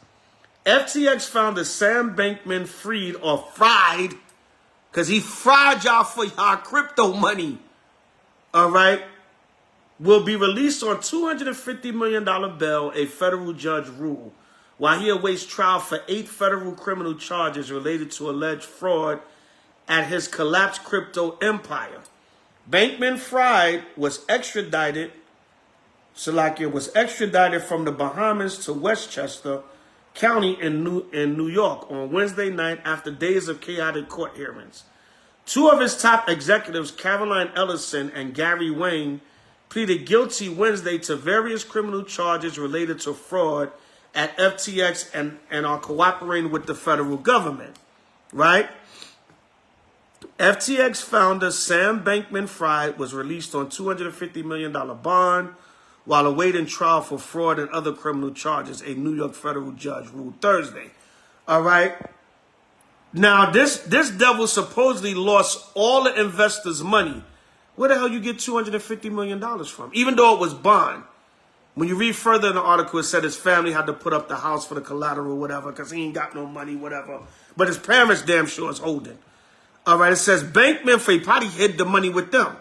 S1: FTX founder Sam Bankman-Fried or Fried, because he fried y'all for y'all crypto money, all right, will be released on $250 million bail, a federal judge ruled, while he awaits trial for 8 federal criminal charges related to alleged fraud at his collapsed crypto empire. Bankman-Fried was extradited from the Bahamas to Westchester County in New York on Wednesday night after days of chaotic court hearings. 2 of his top executives, Caroline Ellison and Gary Wayne, pleaded guilty Wednesday to various criminal charges related to fraud at FTX and are cooperating with the federal government, right? FTX founder Sam Bankman-Fried was released on $250 million bond while awaiting trial for fraud and other criminal charges, a New York federal judge ruled Thursday. All right. Now, this devil supposedly lost all the investors' money Where the hell you get $250 million from? Even though it was bond. When you read further in the article, it said his family had to put up the house for the collateral, whatever, because he ain't got no money, whatever. But his parents damn sure is holding. All right, it says Bankman-Fried, he probably hid the money with them.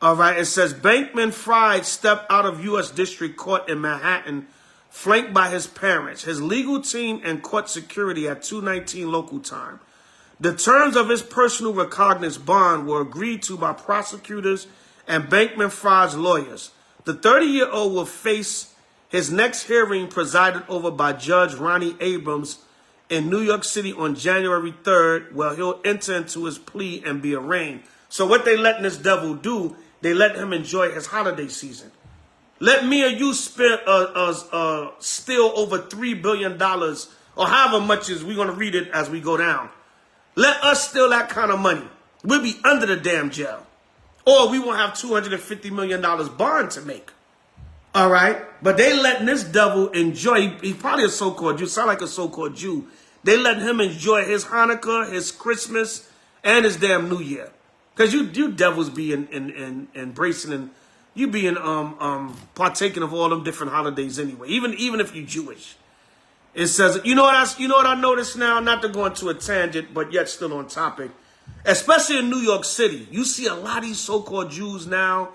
S1: All right, it says Bankman-Fried stepped out of U.S. District Court in Manhattan, flanked by his parents, his legal team, and court security at 2:19 local time. The terms of his personal recognizance bond were agreed to by prosecutors and Bankman-Fried's lawyers. The 30-year-old will face his next hearing presided over by Judge Ronnie Abrams in New York City on January 3rd, where he'll enter into his plea and be arraigned. So what they letting this devil do, they let him enjoy his holiday season. Let me or you steal over $3 billion, or however much is, we're going to read it as we go down. Let us steal that kind of money. We'll be under the damn jail. Or we won't have $250 million bond to make. All right? But they letting this devil enjoy. He's probably a so-called Jew. Sound like a so-called Jew. They letting him enjoy his Hanukkah, his Christmas, and his damn New Year. Because you devils be embracing and you being partaking of all them different holidays anyway. Even if you're Jewish. It says, you know what I noticed now? Not to go into a tangent, but yet still on topic. Especially in New York City, you see a lot of these so-called Jews now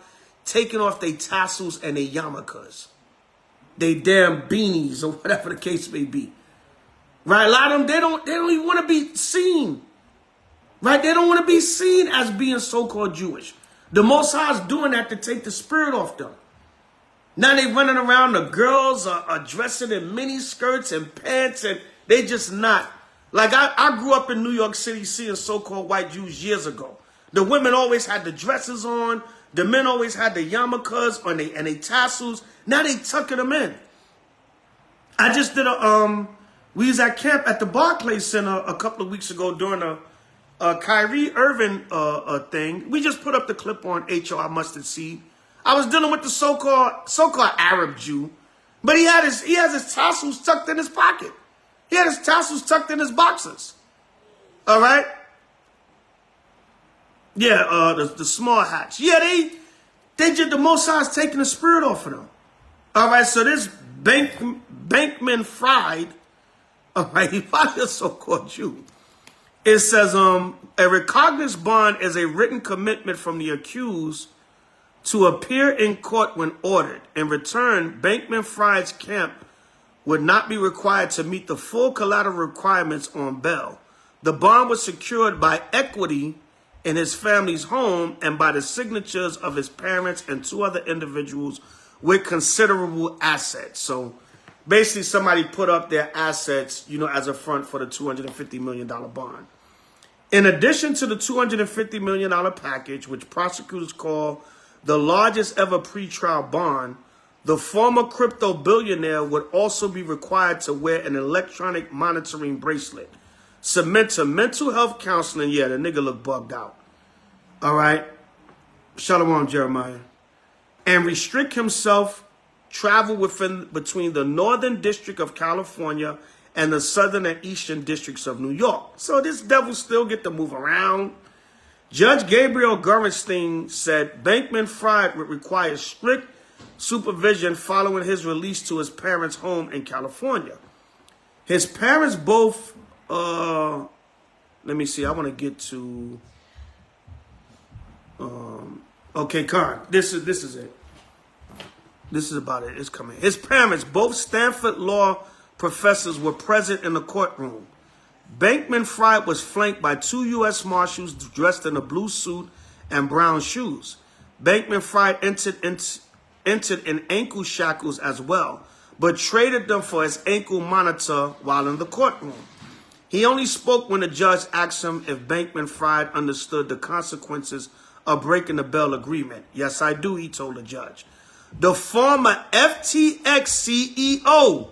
S1: taking off their tassels and their yarmulkes, they damn beanies, or whatever the case may be. Right? A lot of them, they don't even want to be seen. Right? They don't want to be seen as being so-called Jewish. The Most High is doing that to take the spirit off them. Now they running around, the girls are dressing in mini skirts and pants, and they just not. Like, I grew up in New York City seeing so-called white Jews years ago. The women always had the dresses on. The men always had the yarmulkes on and they tassels. Now they tucking them in. I just did we was at camp at the Barclays Center a couple of weeks ago during a Kyrie Irving thing. We just put up the clip on HOI Mustard Seed. I was dealing with the so-called Arab Jew, but he has his tassels tucked in his pocket. He had his tassels tucked in his boxers. All right? Yeah, the small hats. Yeah, they just, the Most High is taking the spirit off of them. All right, so this Bankman-Fried, all right, he's probably a so-called Jew. It says, a recognizance bond is a written commitment from the accused to appear in court when ordered. In return, Bankman-Fried's camp would not be required to meet the full collateral requirements on bail. The bond was secured by equity in his family's home and by the signatures of his parents and two other individuals with considerable assets. So basically somebody put up their assets, as a front for the $250 million bond. In addition to the $250 million package, which prosecutors call the largest ever pretrial bond, the former crypto billionaire would also be required to wear an electronic monitoring bracelet, submit to mental health counseling. Yeah, the nigga look bugged out. All right. Shalom, Jeremiah. And restrict himself travel between the Northern District of California and the Southern and Eastern Districts of New York. So this devil still get to move around. Judge Gabriel Gorenstein said Bankman-Fried would require strict supervision following his release to his parents' home in California. His parents both, let me see, I want to get to, okay, Khan, this is it. This is about it, it's coming. His parents, both Stanford law professors, were present in the courtroom. Bankman-Fried was flanked by two U.S. Marshals dressed in a blue suit and brown shoes. Bankman-Fried entered in ankle shackles as well, but traded them for his ankle monitor while in the courtroom. He only spoke when the judge asked him if Bankman-Fried understood the consequences of breaking the bail agreement. Yes, I do, he told the judge. The former FTX CEO,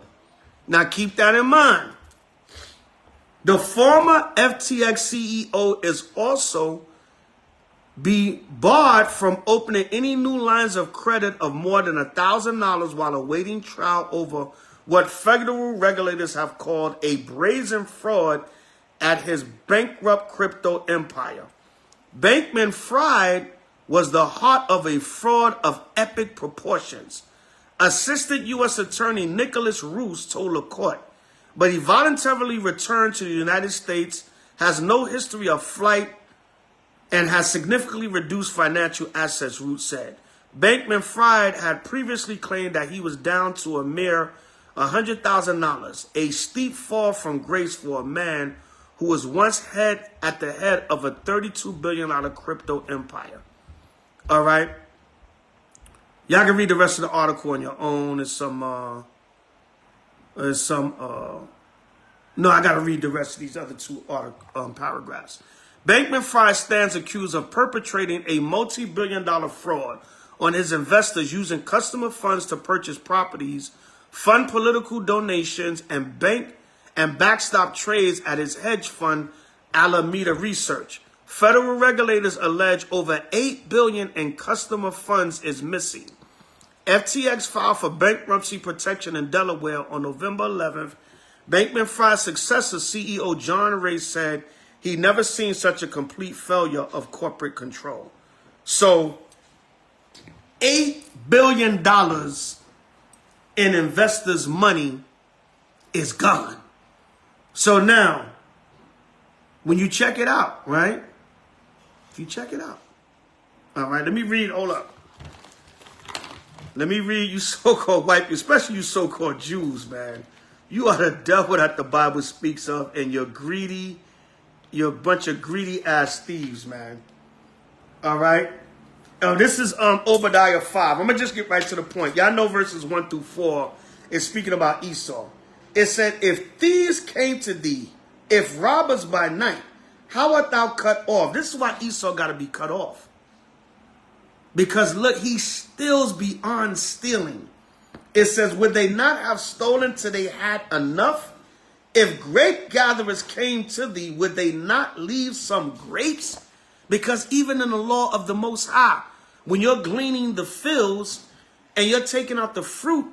S1: now keep that in mind, the former FTX CEO is also be barred from opening any new lines of credit of more than $1,000 while awaiting trial over what federal regulators have called a brazen fraud at his bankrupt crypto empire. Bankman-Fried was the heart of a fraud of epic proportions. Assistant U.S. Attorney Nicholas Roos told the court, but he voluntarily returned to the United States, has no history of flight, and has significantly reduced financial assets, Roos said. Bankman-Fried had previously claimed that he was down to a mere $100,000, a steep fall from grace for a man who was once at the head of a $32 billion crypto empire. All right? Y'all can read the rest of the article on your own. No, I got to read the rest of these other two paragraphs. Bankman-Fried stands accused of perpetrating a multi-billion-dollar fraud on his investors using customer funds to purchase properties, fund political donations, and backstop trades at his hedge fund, Alameda Research. Federal regulators allege over $8 billion in customer funds is missing. FTX filed for bankruptcy protection in Delaware on November 11th. Bankman-Fried's successor, CEO John Ray, said he never seen such a complete failure of corporate control. So, $8 billion in investors' money is gone. So now, when you check it out, right? If you check it out. All right, let me read, hold up. Let me read, you so-called white people, especially you so-called Jews, man. You are the devil that the Bible speaks of, and you're greedy. You're a bunch of greedy-ass thieves, man. All right? This is Obadiah 5. I'm going to just get right to the point. Y'all know verses 1 through 4 is speaking about Esau. It said, if thieves came to thee, if robbers by night, how art thou cut off? This is why Esau got to be cut off. Because look, he steals beyond stealing. It says, would they not have stolen till they had enough? If grape gatherers came to thee, would they not leave some grapes? Because even in the law of the Most High, when you're gleaning the fields and you're taking out the fruit,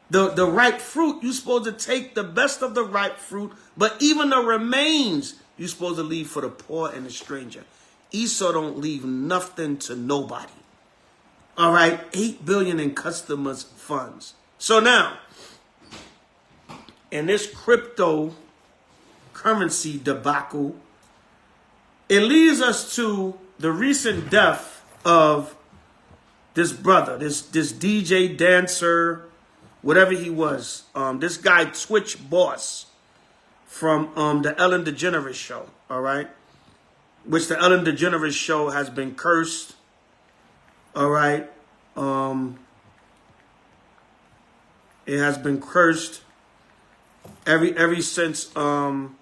S1: the ripe fruit, you're supposed to take the best of the ripe fruit, but even the remains, you're supposed to leave for the poor and the stranger. Esau don't leave nothing to nobody. All right, $8 billion in customers' funds. So now, in this cryptocurrency debacle, it leads us to the recent death of this brother, this DJ dancer, whatever he was. This guy, Twitch Boss, from the Ellen DeGeneres show, all right? Which the Ellen DeGeneres show has been cursed, all right? It has been cursed ever since Anne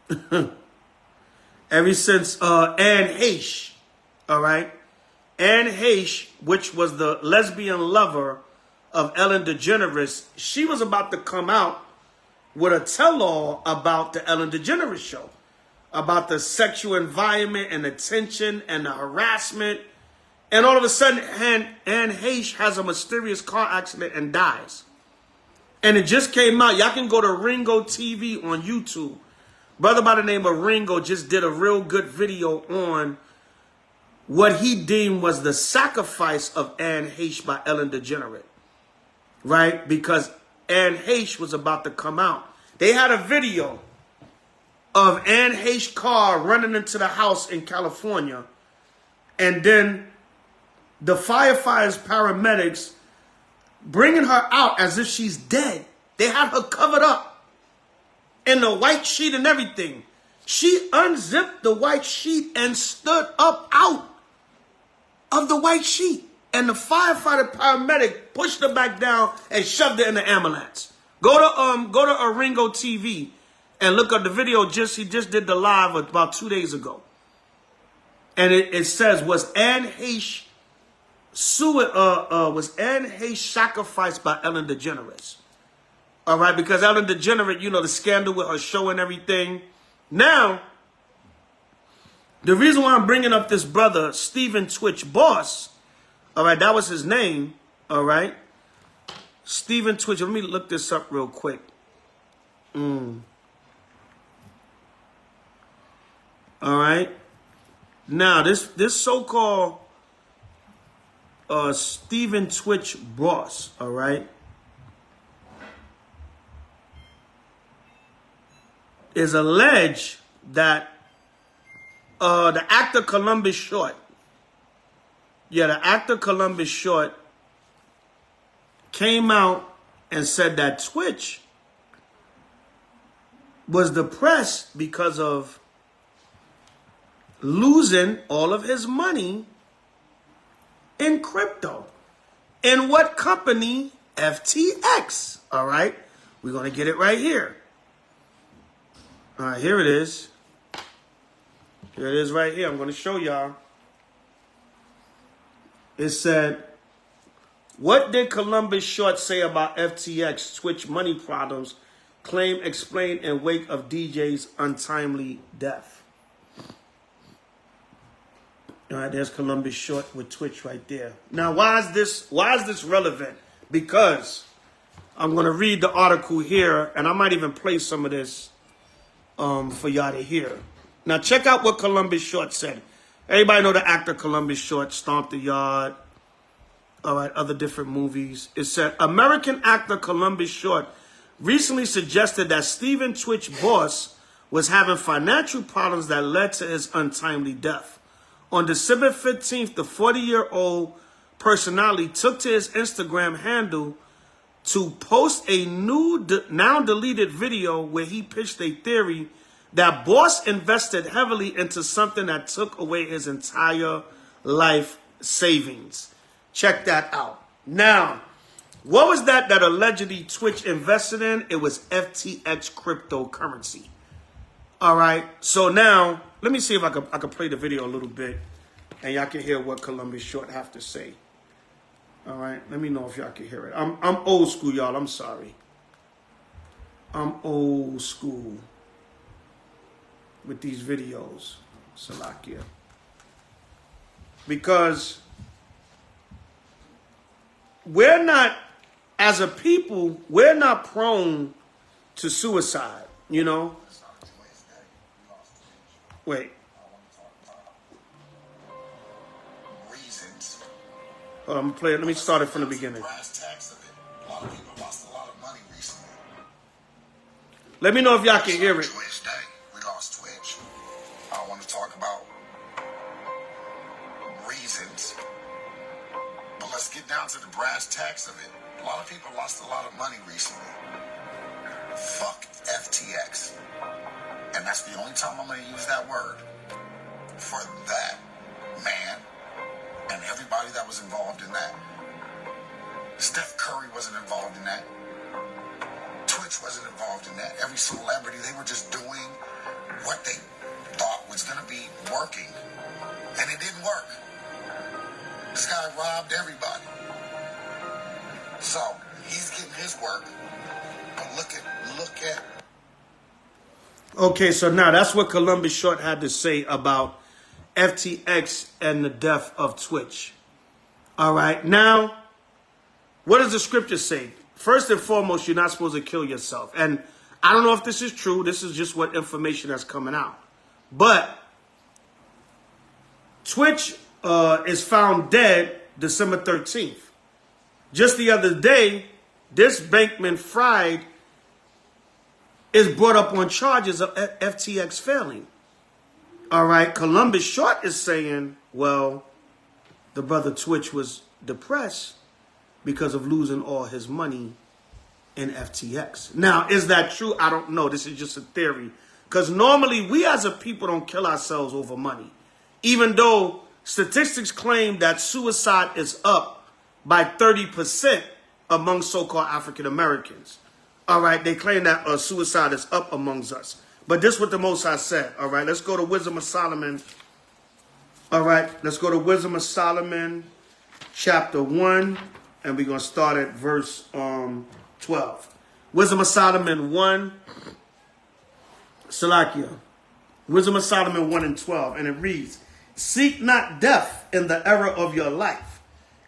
S1: Heche, all right? Anne Heche, which was the lesbian lover of Ellen DeGeneres, she was about to come out with a tell-all about the Ellen DeGeneres show, about the sexual environment and the tension and the harassment. And all of a sudden, Anne Heche has a mysterious car accident and dies. And it just came out. Y'all can go to Ringo TV on YouTube. Brother by the name of Ringo just did a real good video on what he deemed was the sacrifice of Anne Heche by Ellen DeGeneres. Right? Because Anne Heche was about to come out. They had a video of Anne Heche's car running into the house in California. And then the firefighters, paramedics, bringing her out as if she's dead. They had her covered up in the white sheet and everything. She unzipped the white sheet and stood up out of the white sheet. And the firefighter paramedic pushed her back down and shoved her in the ambulance. Go to Ringo TV and look up the video. He just did the live about 2 days ago. And it says, was Anne Heche sacrificed by Ellen DeGeneres? All right, because Ellen DeGeneres, you know, the scandal with her show and everything. Now, the reason why I'm bringing up this brother, Stephen Twitch Boss, all right, that was his name, all right? Stephen Twitch, let me look this up real quick. All right. Now, this so-called Stephen Twitch boss, all right, is alleged that the actor Columbus Short, the actor Columbus Short came out and said that Twitch was depressed because of losing all of his money in crypto. In what company? FTX. All right. We're going to get it right here. All right. Here it is. Here it is right here. I'm going to show y'all. It said, what did Columbus Short say about FTX Twitch money problems? Claim explained in wake of DJ's untimely death. All right, there's Columbus Short with Twitch right there. Now, why is this relevant? Because I'm going to read the article here, and I might even play some of this for y'all to hear. Now, check out what Columbus Short said. Everybody know the actor Columbus Short, Stomp the Yard, all right, other different movies. It said, American actor Columbus Short recently suggested that Stephen Twitch boss was having financial problems that led to his untimely death. On December 15th, the 40-year-old personality took to his Instagram handle to post a new, now deleted video where he pitched a theory that boss invested heavily into something that took away his entire life savings. Check that out. Now, what was that allegedly Twitch invested in? It was FTX cryptocurrency. All right. So now, let me see if I can play the video a little bit, and y'all can hear what Columbus Short have to say. All right. Let me know if y'all can hear it. I'm old school, y'all. I'm sorry. I'm old school with these videos, Salakia. Because we're not, as a people, we're not prone to suicide, you know? Wait.
S2: Reasons.
S1: Hold on, I'm gonna play it. Let me start it from the beginning.
S2: A lot of people lost a lot of money recently.
S1: Let me know if y'all can hear it.
S2: Twitch Day. We lost Twitch. I want to talk about reasons. But let's get down to the brass tacks of it. A lot of people lost a lot of money recently. Fuck FTX. And that's the only time I'm going to use that word. For that man and everybody that was involved in that. Steph Curry wasn't involved in that. Twitch wasn't involved in that. Every celebrity, they were just doing what they thought was going to be working. And it didn't work. This guy robbed everybody. So, he's getting his work. But look at.
S1: Okay, so now that's what Columbus Short had to say about FTX and the death of Twitch. All right, now, what does the scripture say? First and foremost, you're not supposed to kill yourself. And I don't know if this is true. This is just what information that's coming out. But Twitch is found dead December 13th. Just the other day, this Bankman-Fried is brought up on charges of FTX failing. All right, Columbus Short is saying, well, the brother Twitch was depressed because of losing all his money in FTX. Now, is that true? I don't know. This is just a theory. Because normally we as a people don't kill ourselves over money. Even though statistics claim that suicide is up by 30% among so-called African Americans. All right, they claim that suicide is up amongst us. But this is what the Most High said. All right, let's go to Wisdom of Solomon. All right, let's go to Wisdom of Solomon, chapter 1, and we're going to start at verse 12. Wisdom of Solomon 1, Salakia. Wisdom of Solomon 1 and 12, and it reads, seek not death in the era of your life,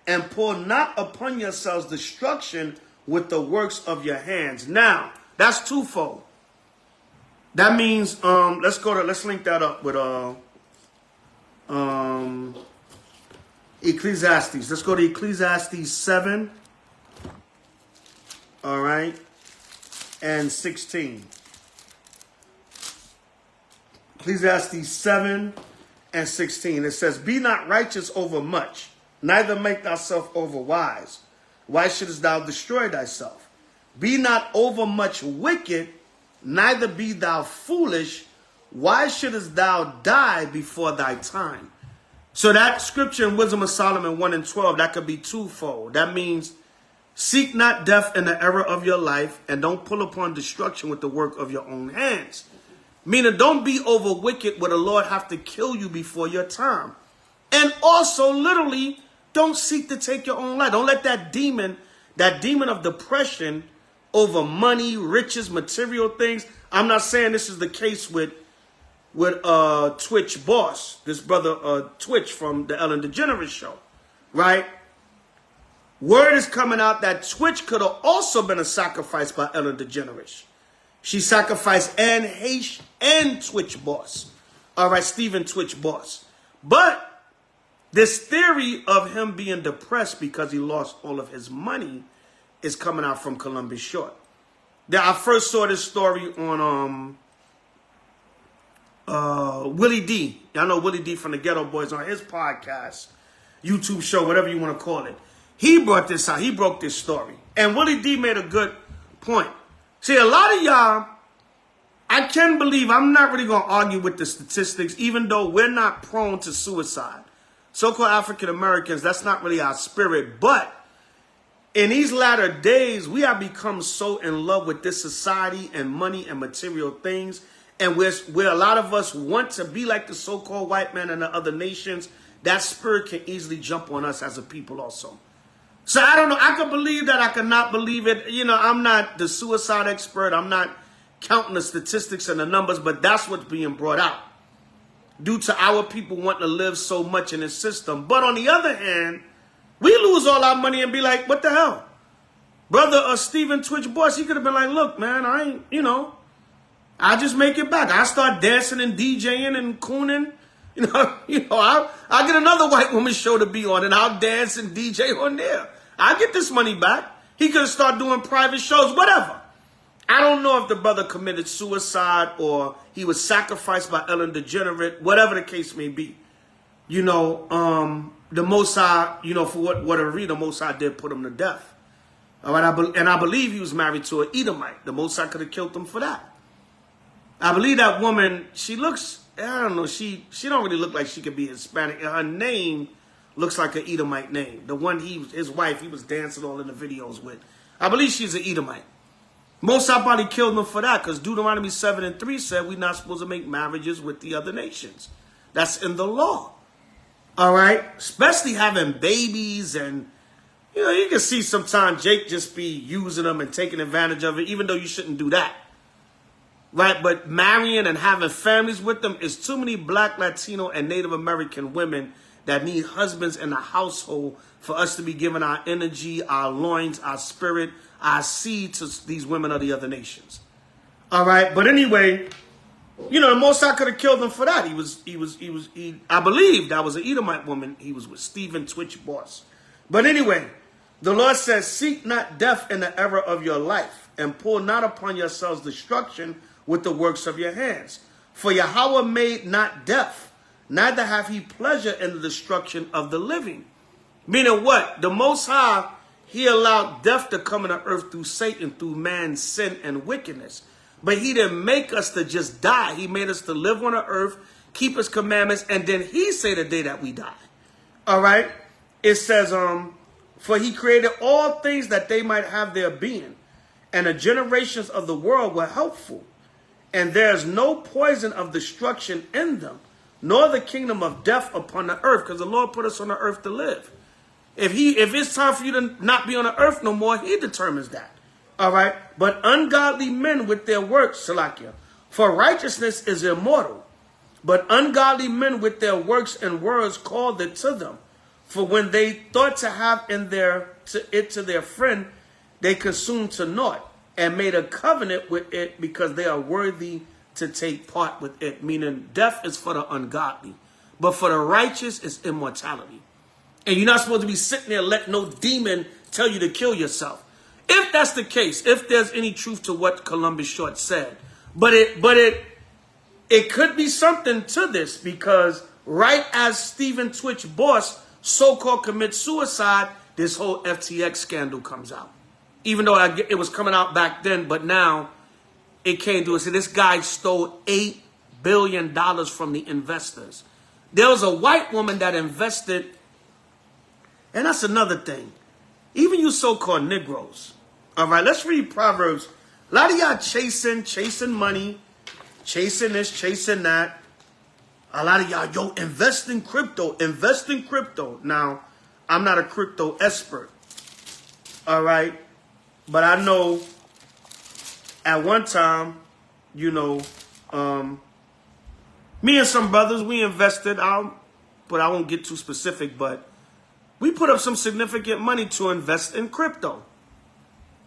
S1: and pour not upon yourselves destruction with the works of your hands. Now, that's twofold. That means, let's link that up with Ecclesiastes. Let's go to Ecclesiastes 7. All right. And 16. Ecclesiastes 7 and 16. It says, be not righteous over much, neither make thyself over wise. Why shouldest thou destroy thyself? Be not over much wicked, neither be thou foolish. Why shouldest thou die before thy time? So that scripture in Wisdom of Solomon 1 and 12, that could be twofold. That means seek not death in the era of your life, and don't pull upon destruction with the work of your own hands. Meaning, don't be over wicked where the Lord have to kill you before your time. And also, literally, don't seek to take your own life. Don't let that demon of depression over money, riches, material things. I'm not saying this is the case with Twitch boss, this brother Twitch from the Ellen DeGeneres show, right? Word is coming out that Twitch could have also been a sacrifice by Ellen DeGeneres. She sacrificed and Twitch boss. All right, Stephen Twitch boss. But this theory of him being depressed because he lost all of his money is coming out from Columbus Short. Now, I first saw this story on Willie D. Y'all know Willie D from the Ghetto Boys on his podcast, YouTube show, whatever you want to call it. He brought this out. He broke this story. And Willie D made a good point. See, a lot of y'all, I can believe, I'm not really going to argue with the statistics, even though we're not prone to suicide. So-called African Americans, that's not really our spirit. But in these latter days, we have become so in love with this society and money and material things. And where a lot of us want to be like the so-called white man and the other nations, that spirit can easily jump on us as a people also. So I don't know. I could believe that. I could not believe it. You know, I'm not the suicide expert. I'm not counting the statistics and the numbers, but that's what's being brought out due to our people wanting to live so much in this system. But on the other hand, we lose all our money and be like, what the hell? Brother Stephen Twitch boss, he could have been like, look, man, I ain't, I just make it back. I start dancing and DJing and cooning. I'll get another white woman show to be on, and I'll dance and DJ on there. I'll get this money back. He could have started doing private shows, whatever. I don't know if the brother committed suicide or he was sacrificed by Ellen DeGeneres, whatever the case may be. The Most High, for whatever reason, the Most High did put him to death. All right, and I believe he was married to an Edomite. The Most High could have killed him for that. I believe that woman, she looks, I don't know, she don't really look like she could be Hispanic. Her name looks like an Edomite name. The one his wife, he was dancing all in the videos with. I believe she's an Edomite. Most High probably killed him for that because Deuteronomy 7 and 3 said we're not supposed to make marriages with the other nations. That's in the law. All right? Especially having babies and, you can see sometimes Jake just be using them and taking advantage of it, even though you shouldn't do that. Right, but marrying and having families with them is too many Black, Latino, and Native American women that need husbands in the household for us to be giving our energy, our loins, our spirit, our seed to these women of the other nations. All right, but anyway, the Most High could have killed him for that. I believe that was an Edomite woman. He was with Stephen Twitch boss. But anyway, the Lord says, seek not death in the era of your life, and pull not upon yourselves destruction with the works of your hands. For Yahweh made not death, neither have he pleasure in the destruction of the living. Meaning what? The Most High, he allowed death to come in the earth through Satan, through man's sin and wickedness. But he didn't make us to just die. He made us to live on the earth, keep his commandments, and then he say the day that we die. All right? It says, for he created all things that they might have their being, and the generations of the world were helpful. And there is no poison of destruction in them, nor the kingdom of death upon the earth, because the Lord put us on the earth to live. If it's time for you to not be on the earth no more, he determines that. All right? But ungodly men with their works, Salakia, for righteousness is immortal. But ungodly men with their works and words called it to them. For when they thought to have to their friend, they consumed to naught, and made a covenant with it because they are worthy to take part with it. Meaning death is for the ungodly. But for the righteous, it's immortality. And you're not supposed to be sitting there letting no demon tell you to kill yourself. If that's the case, if there's any truth to what Columbus Short said, but it could be something to this, because right as Stephen Twitch Boss so-called commits suicide, this whole FTX scandal comes out. Even though it was coming out back then, but now it came to us. So this guy stole $8 billion from the investors. There was a white woman that invested, and that's another thing. Even you so-called Negroes. All right, let's read Proverbs. A lot of y'all chasing money, chasing this, chasing that. A lot of y'all, yo, invest in crypto, invest in crypto. Now, I'm not a crypto expert, all right? But I know at one time, you know, me and some brothers, we invested, but I won't get too specific, but we put up some significant money to invest in crypto.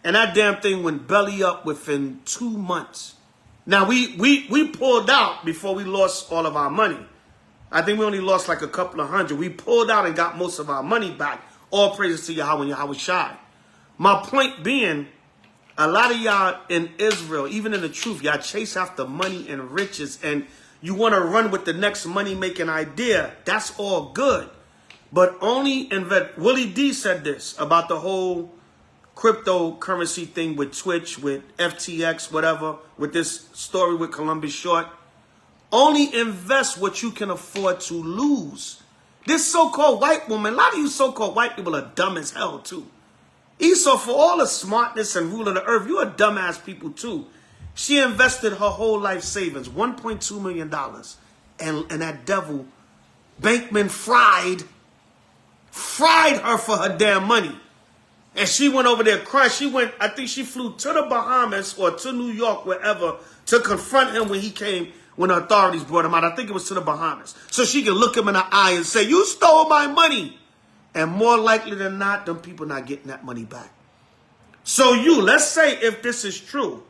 S1: And that damn thing went belly up within 2 months. Now, we pulled out before we lost all of our money. I think we only lost like a couple of hundred. We pulled out and got most of our money back. All praises to Yahweh and Yahweh Shai. My point being, a lot of y'all in Israel, even in the truth, y'all chase after money and riches, and you want to run with the next money-making idea. That's all good. But only invest. Willie D said this about the whole cryptocurrency thing with Twitch, with FTX, whatever, with this story with Columbus Short. Only invest what you can afford to lose. This so-called white woman, a lot of you so-called white people are dumb as hell too. Esau, for all the smartness and rule of the earth, you are dumbass people too. She invested her whole life savings, $1.2 million. And that devil, Bankman fried her for her damn money. And she went over there crying. I think she flew to the Bahamas or to New York, wherever, to confront him when he came, when the authorities brought him out. I think it was to the Bahamas. So she could look him in the eye and say, you stole my money. And more likely than not, them people not getting that money back. So let's say if this is true,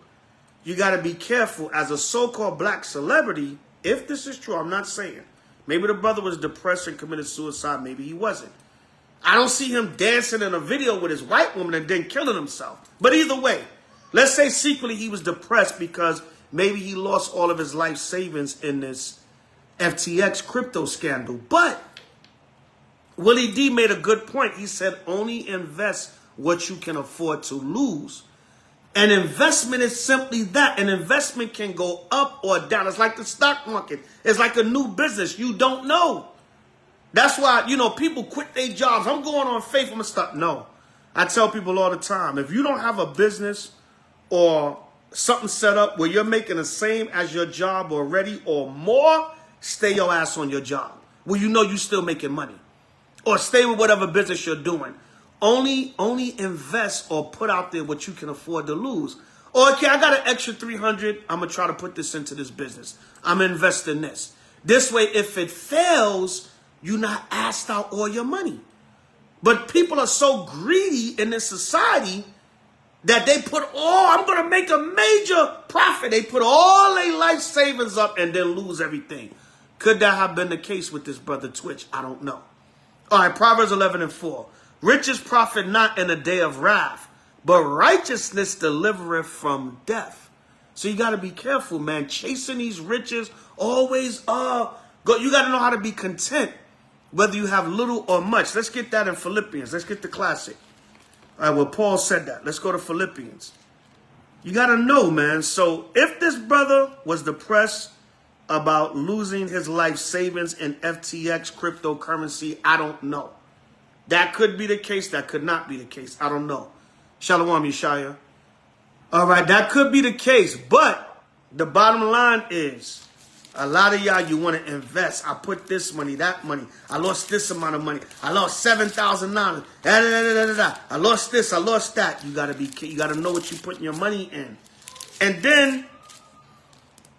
S1: you got to be careful as a so-called black celebrity. If this is true, I'm not saying. Maybe the brother was depressed and committed suicide. Maybe he wasn't. I don't see him dancing in a video with his white woman and then killing himself. But either way, let's say secretly he was depressed because maybe he lost all of his life savings in this FTX crypto scandal. But Willie D made a good point. He said only invest what you can afford to lose. An investment is simply that. An investment can go up or down. It's like the stock market. It's like a new business. You don't know. That's why, people quit their jobs. I'm going on faith. I'm going to start. No. I tell people all the time, if you don't have a business or something set up where you're making the same as your job already or more, stay your ass on your job. Well, you're still making money. Or stay with whatever business you're doing. Only invest or put out there what you can afford to lose. Or, okay, I got an extra 300. I'm going to try to put this into this business. I'm going to invest in this. This way, if it fails, you're not asked out all your money. But people are so greedy in this society that they put I'm going to make a major profit. They put all their life savings up and then lose everything. Could that have been the case with this brother Twitch? I don't know. All right, Proverbs 11:4. Riches profit not in a day of wrath, but righteousness delivereth from death. So you got to be careful, man. Chasing these riches, always, you got to know how to be content, whether you have little or much. Let's get that in Philippians. Let's get the classic. All right, well, Paul said that. Let's go to Philippians. You got to know, man. So if this brother was depressed about losing his life savings in FTX cryptocurrency, I don't know. That could be the case. That could not be the case. I don't know. Shalom, Yeshaya. All right, that could be the case. But the bottom line is, a lot of y'all, you want to invest. I put this money, that money. I lost this amount of money. I lost $7,000. I lost this. I lost that. You gotta know what you putting your money in. And then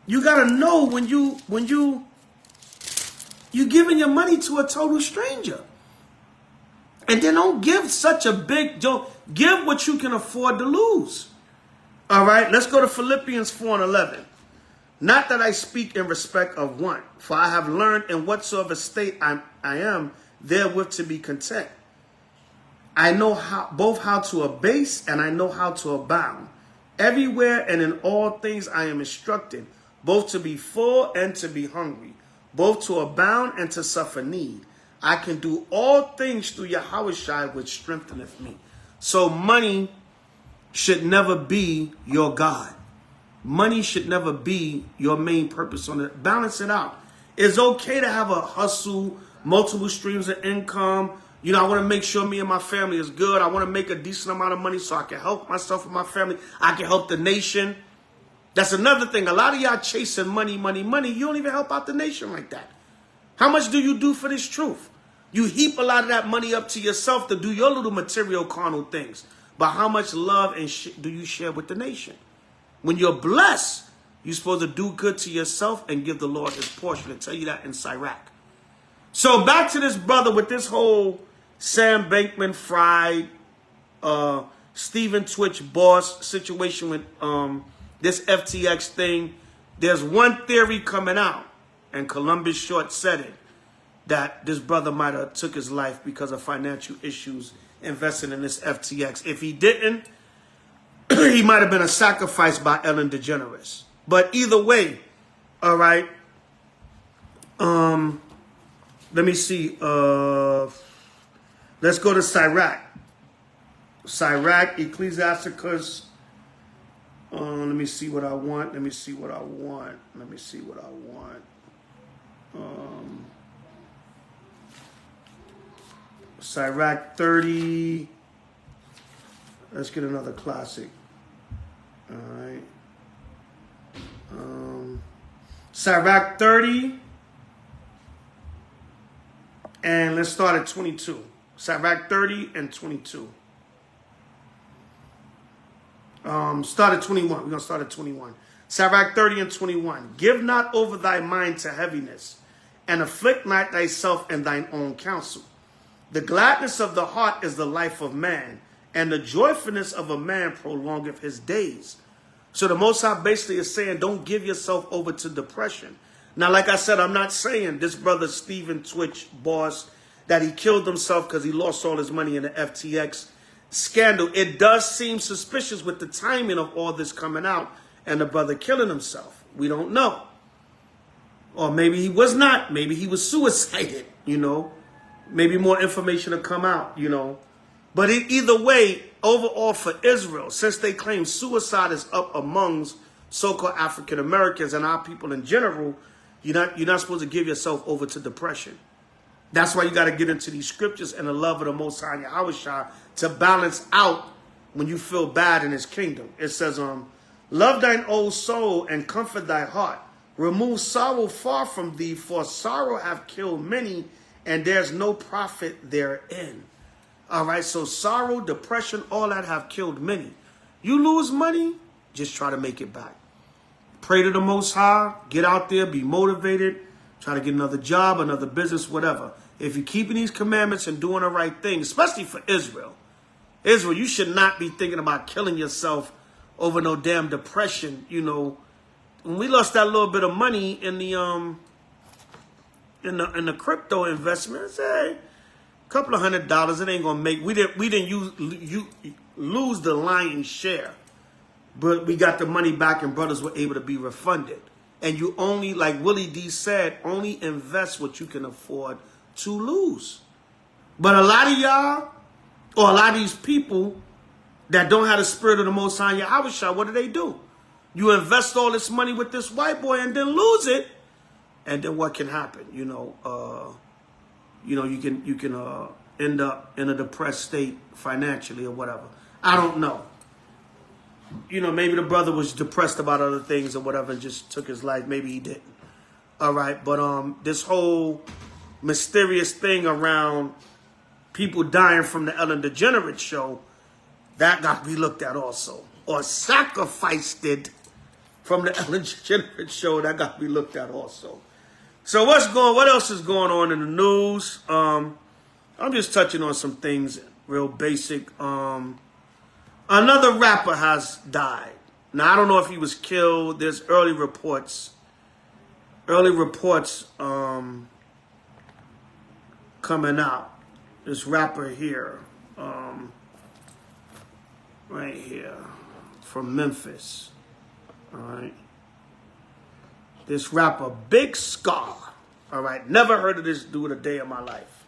S1: you gotta know when you giving your money to a total stranger. And then don't give such a big, give what you can afford to lose. All right, let's go to Philippians 4:11. Not that I speak in respect of want, for I have learned in whatsoever state I am, therewith to be content. I know both how to abase and I know how to abound. Everywhere and in all things I am instructed, both to be full and to be hungry, both to abound and to suffer need. I can do all things through Yahushua, which strengtheneth me. So money should never be your God. Money should never be your main purpose on it. Balance it out. It's okay to have a hustle, multiple streams of income. You know, I want to make sure me and my family is good. I want to make a decent amount of money so I can help myself and my family. I can help the nation. That's another thing. A lot of y'all chasing money, money, money. You don't even help out the nation like that. How much do you do for this truth? You heap a lot of that money up to yourself to do your little material carnal things. But how much love and do you share with the nation? When you're blessed, you're supposed to do good to yourself and give the Lord his portion. I tell you that in Sirach. So back to this brother with this whole Sam Bankman-Fried, Stephen Twitch boss situation with this FTX thing. There's one theory coming out, and Columbus Short said it, that this brother might have took his life because of financial issues investing in this FTX. If he didn't, he might have been a sacrifice by Ellen DeGeneres. But either way, all right. Let me see. Let's go to Sirach. Sirach, Ecclesiasticus. Let me see what I want. Let me see what I want. Let me see what I want. Sirach 30. Let's get another classic. All right. Sirach 30. And let's start at 22. Sirach 30 and 22. Start at 21. We're going to start at 21. Sirach 30 and 21. Give not over thy mind to heaviness, and afflict not thyself in thine own counsel. The gladness of the heart is the life of man, and the joyfulness of a man prolongeth his days. So the Most High basically is saying, don't give yourself over to depression. Now, like I said, I'm not saying this brother Stephen Twitch boss that he killed himself because he lost all his money in the FTX scandal. It does seem suspicious with the timing of all this coming out and the brother killing himself. We don't know. Or maybe he was not. Maybe he was suicided, you know. Maybe more information will come out, you know. But either way, overall for Israel, since they claim suicide is up amongst so-called African Americans and our people in general, you're not supposed to give yourself over to depression. That's why you got to get into these scriptures and the love of the Most High Yahushua to balance out when you feel bad in his kingdom. It says, love thine old soul and comfort thy heart. Remove sorrow far from thee, for sorrow hath killed many, and there's no profit therein. All right, so sorrow, depression, all that have killed many. You lose money, just try to make it back. Pray to the Most High, get out there, be motivated, try to get another job, another business, whatever. If you're keeping these commandments and doing the right thing, especially for Israel, you should not be thinking about killing yourself over no damn depression. You know, when we lost that little bit of money in the crypto investments, hey, a couple of $100, it ain't gonna make. We didn't lose the lion's share, but we got the money back, and brothers were able to be refunded. And you only, like Willie D said, only invest what you can afford to lose. But a lot of y'all, or a lot of these people that don't have the spirit of the Most High Yahushua, what do? You invest all this money with this white boy and then lose it, and then what can happen? You can end up in a depressed state financially or whatever. I don't know. You know, maybe the brother was depressed about other things or whatever and just took his life. Maybe he didn't. All right, but this whole mysterious thing around people dying from the Ellen DeGeneres show, that got to be looked at also. Or sacrificed it from the Ellen DeGeneres show, that got to be looked at also. So what else is going on in the news? I'm just touching on some things real basic. Another rapper has died. Now, I don't know if he was killed. There's early reports coming out. This rapper here, right here, from Memphis. All right. This rapper, Big Scar. All right. Never heard of this dude a day of my life.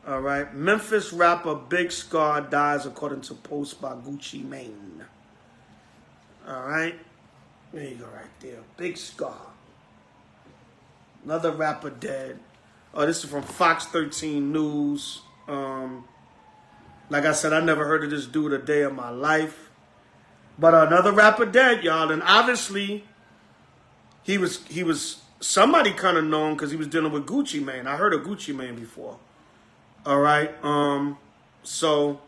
S1: All right. Memphis rapper Big Scar dies according to post by Gucci Mane. All right. There you go right there. Big Scar. Another rapper dead. Oh, this is from Fox 13 News. Like I said, I never heard of this dude a day of my life. But another rapper dead, y'all. And obviously, he was somebody kind of known because he was dealing with Gucci Mane. I heard of Gucci Mane before. All right. So,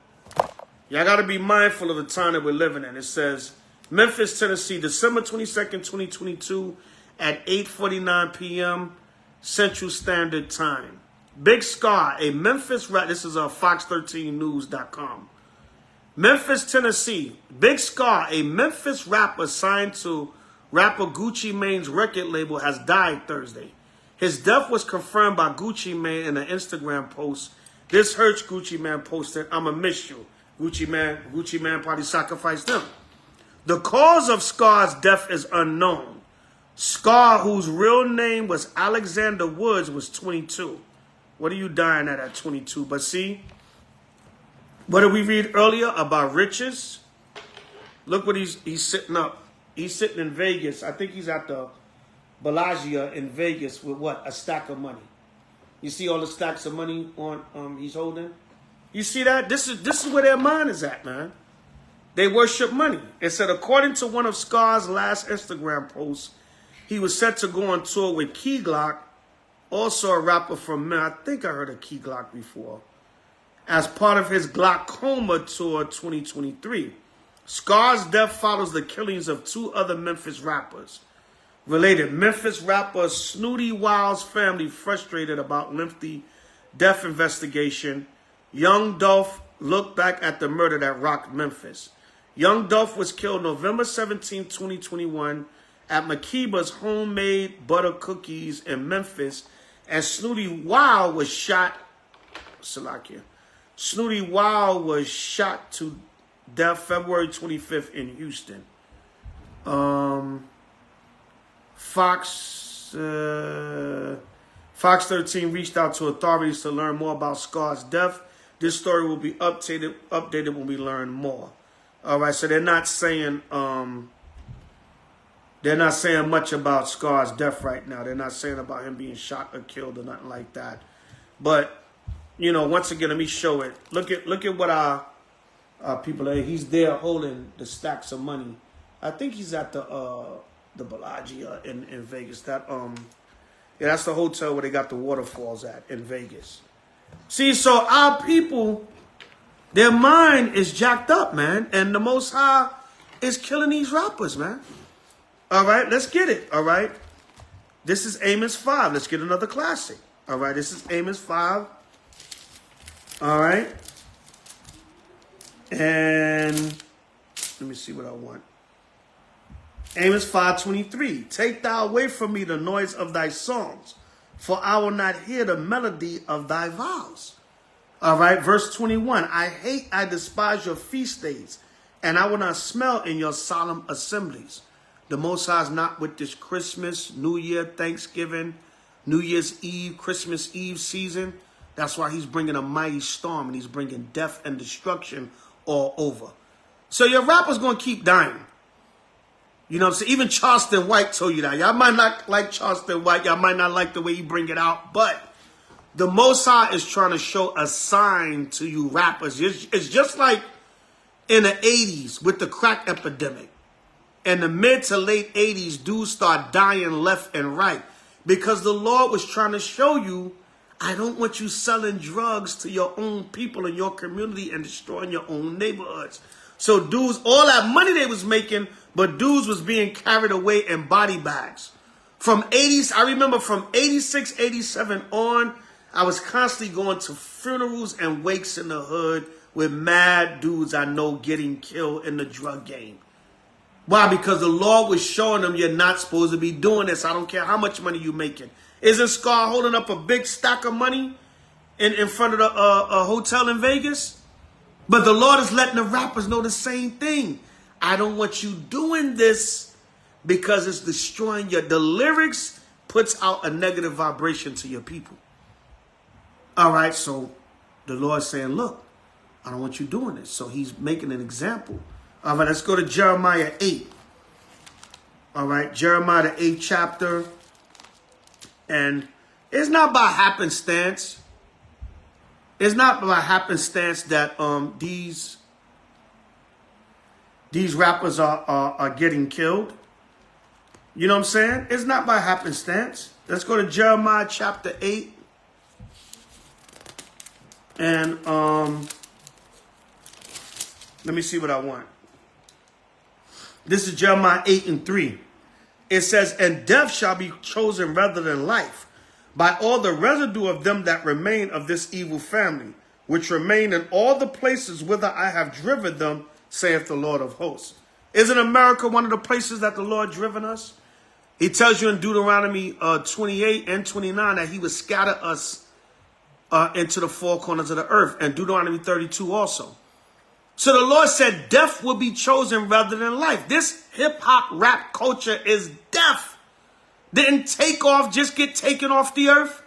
S1: y'all got to be mindful of the time that we're living in. It says, Memphis, Tennessee, December 22nd, 2022 at 8:49 p.m. Central Standard Time. Big Scar, a Memphis rapper. This is Fox13News.com. Memphis, Tennessee. Big Scar, a Memphis rapper signed to rapper Gucci Mane's record label, has died Thursday. His death was confirmed by Gucci Mane in an Instagram post. This hurts, Gucci Mane posted. I'ma miss you. Gucci Mane probably sacrificed him. The cause of Scar's death is unknown. Scar, whose real name was Alexander Woods, was 22. What are you dying at 22? But see, what did we read earlier about riches? Look what he's sitting up. He's sitting in Vegas. I think he's at the Bellagio in Vegas with what? A stack of money. You see all the stacks of money on he's holding? You see that? This is where their mind is at, man. They worship money. It said, according to one of Scar's last Instagram posts, he was set to go on tour with Key Glock, also a rapper from I think I heard of Key Glock before, as part of his Glaucoma Tour 2023. Scar's death follows the killings of two other Memphis rappers. Related, Memphis rapper Snooty Wild's family frustrated about lengthy death investigation. Young Dolph looked back at the murder that rocked Memphis. Young Dolph was killed November 17, 2021 at Makiba's homemade butter cookies in Memphis, and Snooty Wild was shot. Snooty Wild was shot to death February 25th in Houston. Fox 13 reached out to authorities to learn more about Scar's death. This story will be updated when we learn more. All right, so they're not saying much about Scar's death right now. They're not saying about him being shot or killed or nothing like that. But you know, once again, let me show it. Look at what our people are. He's there holding the stacks of money. I think he's at the Bellagio in Vegas. That that's the hotel where they got the waterfalls at in Vegas. See, so our people, their mind is jacked up, man, and the Most High is killing these rappers, man. All right, let's get it. All right, this is Amos 5. Let's get another classic. All right, this is Amos 5. All right, and let me see what I want. Amos 5:23. Take thou away from me the noise of thy songs, for I will not hear the melody of thy vows. All right, verse 21. I despise your feast days, and I will not smell in your solemn assemblies. The Most High is not with this Christmas, New Year, Thanksgiving, New Year's Eve, Christmas Eve season. That's why he's bringing a mighty storm, and he's bringing death and destruction all over. So your rapper's going to keep dying. You know what I'm saying? Even Charleston White told you that. Y'all might not like Charleston White. Y'all might not like the way he bring it out. But the Most High is trying to show a sign to you rappers. It's just like in the 80s with the crack epidemic. In the mid to late 80s, dudes start dying left and right. Because the Lord was trying to show you, I don't want you selling drugs to your own people in your community and destroying your own neighborhoods. So dudes, all that money they was making, but dudes was being carried away in body bags. From 80s, I remember from 86, 87 on, I was constantly going to funerals and wakes in the hood with mad dudes I know getting killed in the drug game. Why? Because the Lord was showing them you're not supposed to be doing this. I don't care how much money you're making. Isn't Scar holding up a big stack of money in front of a hotel in Vegas? But the Lord is letting the rappers know the same thing. I don't want you doing this because it's destroying the lyrics puts out a negative vibration to your people. All right, so the Lord's saying, look, I don't want you doing this. So he's making an example. All right, let's go to Jeremiah 8. All right, Jeremiah the 8th chapter. And it's not by happenstance. It's not by happenstance that these rappers are getting killed. You know what I'm saying? It's not by happenstance. Let's go to Jeremiah chapter 8. And let me see what I want. This is Jeremiah 8:3. It says, and death shall be chosen rather than life, by all the residue of them that remain of this evil family, which remain in all the places whither I have driven them, saith the Lord of hosts. Isn't America one of the places that the Lord driven us? He tells you in Deuteronomy 28 and 29 that he would scatter us into the four corners of the earth, and Deuteronomy 32 also. So the Lord said death will be chosen rather than life. This hip-hop rap culture is death. Didn't take off, just get taken off the earth.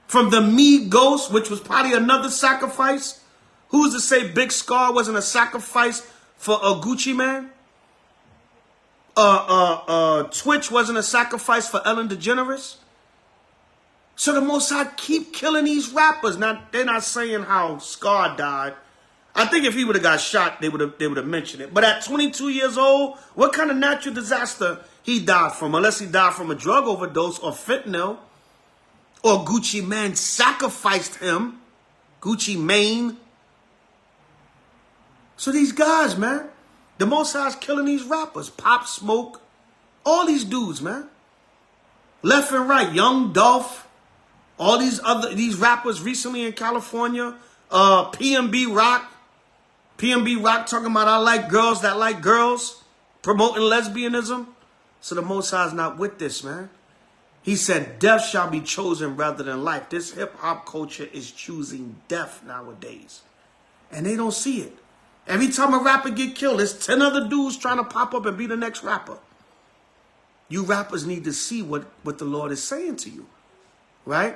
S1: From the Migos, which was probably another sacrifice. Who's to say Big Scar wasn't a sacrifice for a Gucci Man? Twitch wasn't a sacrifice for Ellen DeGeneres? So the Most High keep killing these rappers. Now, they're not saying how Scar died. I think if he would have got shot, they would have mentioned it. But at 22 years old, what kind of natural disaster he died from? Unless he died from a drug overdose or fentanyl. Or Gucci Mane sacrificed him. Gucci Mane. So these guys, man, the Most High's killing these rappers. Pop Smoke. All these dudes, man. Left and right. Young Dolph. All these rappers recently in California. PNB Rock. PNB Rock talking about I like girls that like girls. Promoting lesbianism. So the Most High's not with this, man. He said death shall be chosen rather than life. This hip-hop culture is choosing death nowadays. And they don't see it. Every time a rapper get killed, there's 10 other dudes trying to pop up and be the next rapper. You rappers need to see what the Lord is saying to you. Right?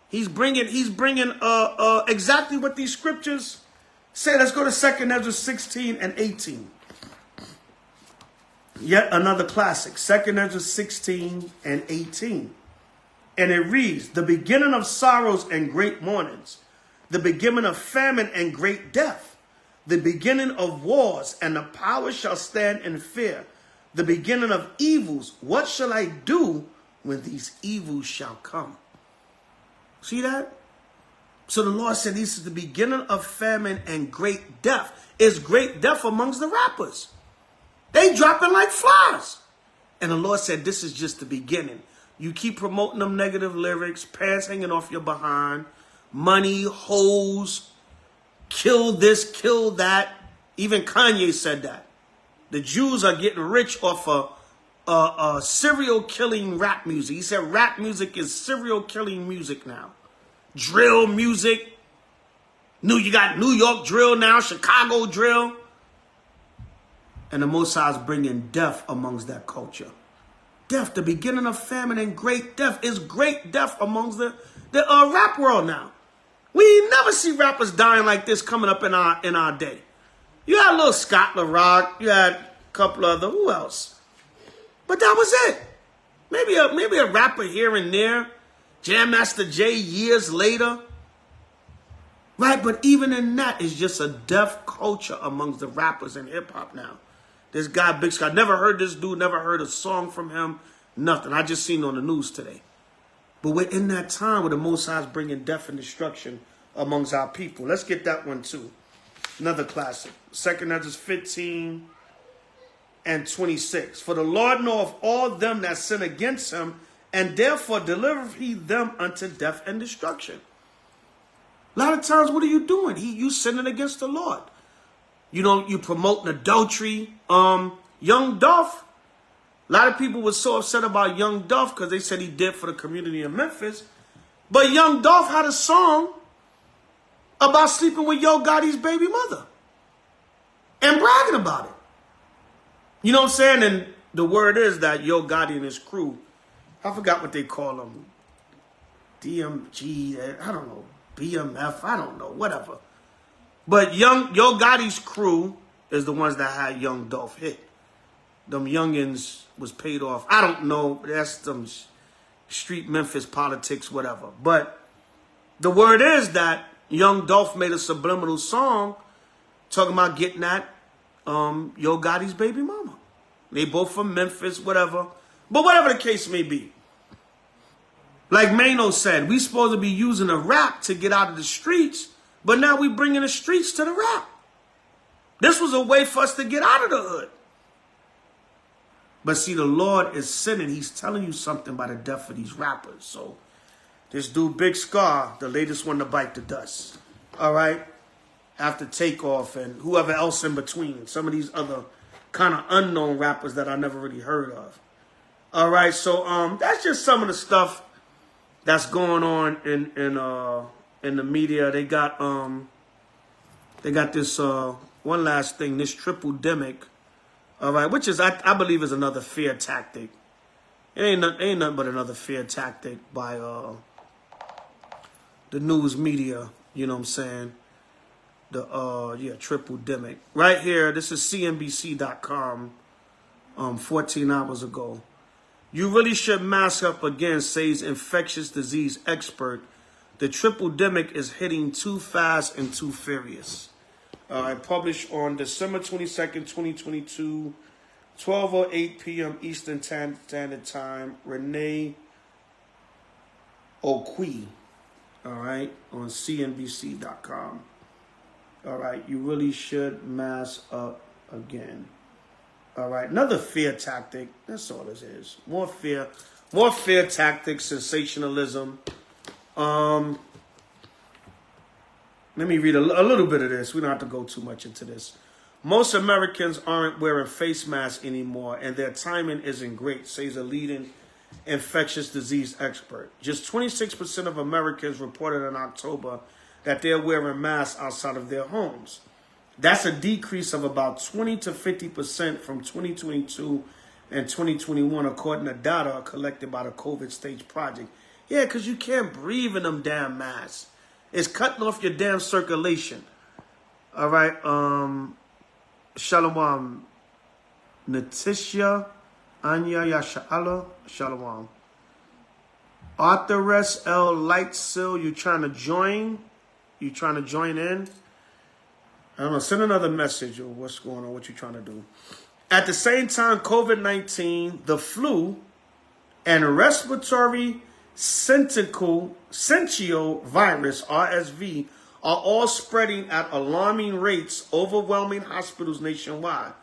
S1: He's bringing exactly what these scriptures say. Let's go to 2 Ezra 16 and 18. Yet another classic. 2 Ezra 16 and 18. And it reads, the beginning of sorrows and great mournings, the beginning of famine and great death, the beginning of wars, and the power shall stand in fear, the beginning of evils. What shall I do when these evils shall come? See that? So the Lord said this is the beginning of famine and great death. It's great death amongst the rappers. They dropping like flies. And the Lord said this is just the beginning. You keep promoting them negative lyrics, pants hanging off your behind, money, hoes, kill this, kill that. Even Kanye said that. The Jews are getting rich off of serial killing rap music. He said rap music is serial killing music now. Drill music. You got New York drill now, Chicago drill. And the Most High is bringing death amongst that culture. Death, the beginning of famine and great death, is great death amongst the rap world now. We never see rappers dying like this coming up in our day. You had a little Scott LaRock, you had a couple other, who else? But that was it. Maybe a rapper here and there. Jam Master Jay years later. Right, but even in that, it's just a death culture amongst the rappers in hip-hop now. This guy, Big Sky, never heard this dude, never heard a song from him, nothing. I just seen it on the news today. But we're in that time where the Most High is bringing death and destruction amongst our people. Let's get that one too. Another classic. 2 Ezra 15 and 26. For the Lord knoweth all them that sin against him, and therefore delivereth he them unto death and destruction. A lot of times, what are you doing? You sinning against the Lord. You promoting adultery. Young Dolph, a lot of people were so upset about Young Dolph because they said he did for the community in Memphis. But Young Dolph had a song about sleeping with Yo Gotti's baby mother and bragging about it. You know what I'm saying? And the word is that Yo Gotti and his crew, I forgot what they call them, DMG, I don't know, BMF, I don't know, whatever. But Yo Gotti's crew is the ones that had Young Dolph hit. Them youngins was paid off. I don't know, that's some street Memphis politics, whatever. But the word is that Young Dolph made a subliminal song talking about getting at Yo Gotti's baby mama. They both from Memphis, whatever. But whatever the case may be. Like Mano said, we supposed to be using the rap to get out of the streets, but now we bringing the streets to the rap. This was a way for us to get out of the hood. But see, the Lord is sinning. He's telling you something by the death of these rappers. So this dude, Big Scar, the latest one to bite the dust. All right? After Takeoff and whoever else in between. Some of these other kind of unknown rappers that I never really heard of. All right? So that's just some of the stuff that's going on in the media. They got this one last thing, this triple demic. All right, which is I believe is another fear tactic. It ain't nothing but another fear tactic by the news media. You know what I'm saying? The triple demic. Right here, this is CNBC.com. 14 hours ago. You really should mask up again, says infectious disease expert. The triple demic is hitting too fast and too furious. I published on December 22nd, 2022, 12:08 p.m. Eastern Standard Time. Renee Oqui, all right, on CNBC.com. All right, you really should mask up again. All right, another fear tactic. That's all this is. More fear tactics, sensationalism. Let me read a little bit of this. We don't have to go too much into this. Most Americans aren't wearing face masks anymore, and their timing isn't great, says a leading infectious disease expert. Just 26% of Americans reported in October that they're wearing masks outside of their homes. That's a decrease of about 20 to 50% from 2022 and 2021, according to data collected by the COVID Stage Project. Yeah, because you can't breathe in them damn masks. It's cutting off your damn circulation. All right. Shalom. Natisha Anya Yasha'ala. Shalom. Arthur S. L. Lightsil, you trying to join? You trying to join in? I don't know. Send another message or what's going on, what you trying to do. At the same time, COVID-19, the flu, and respiratory syncytial virus, RSV, are all spreading at alarming rates, overwhelming hospitals nationwide.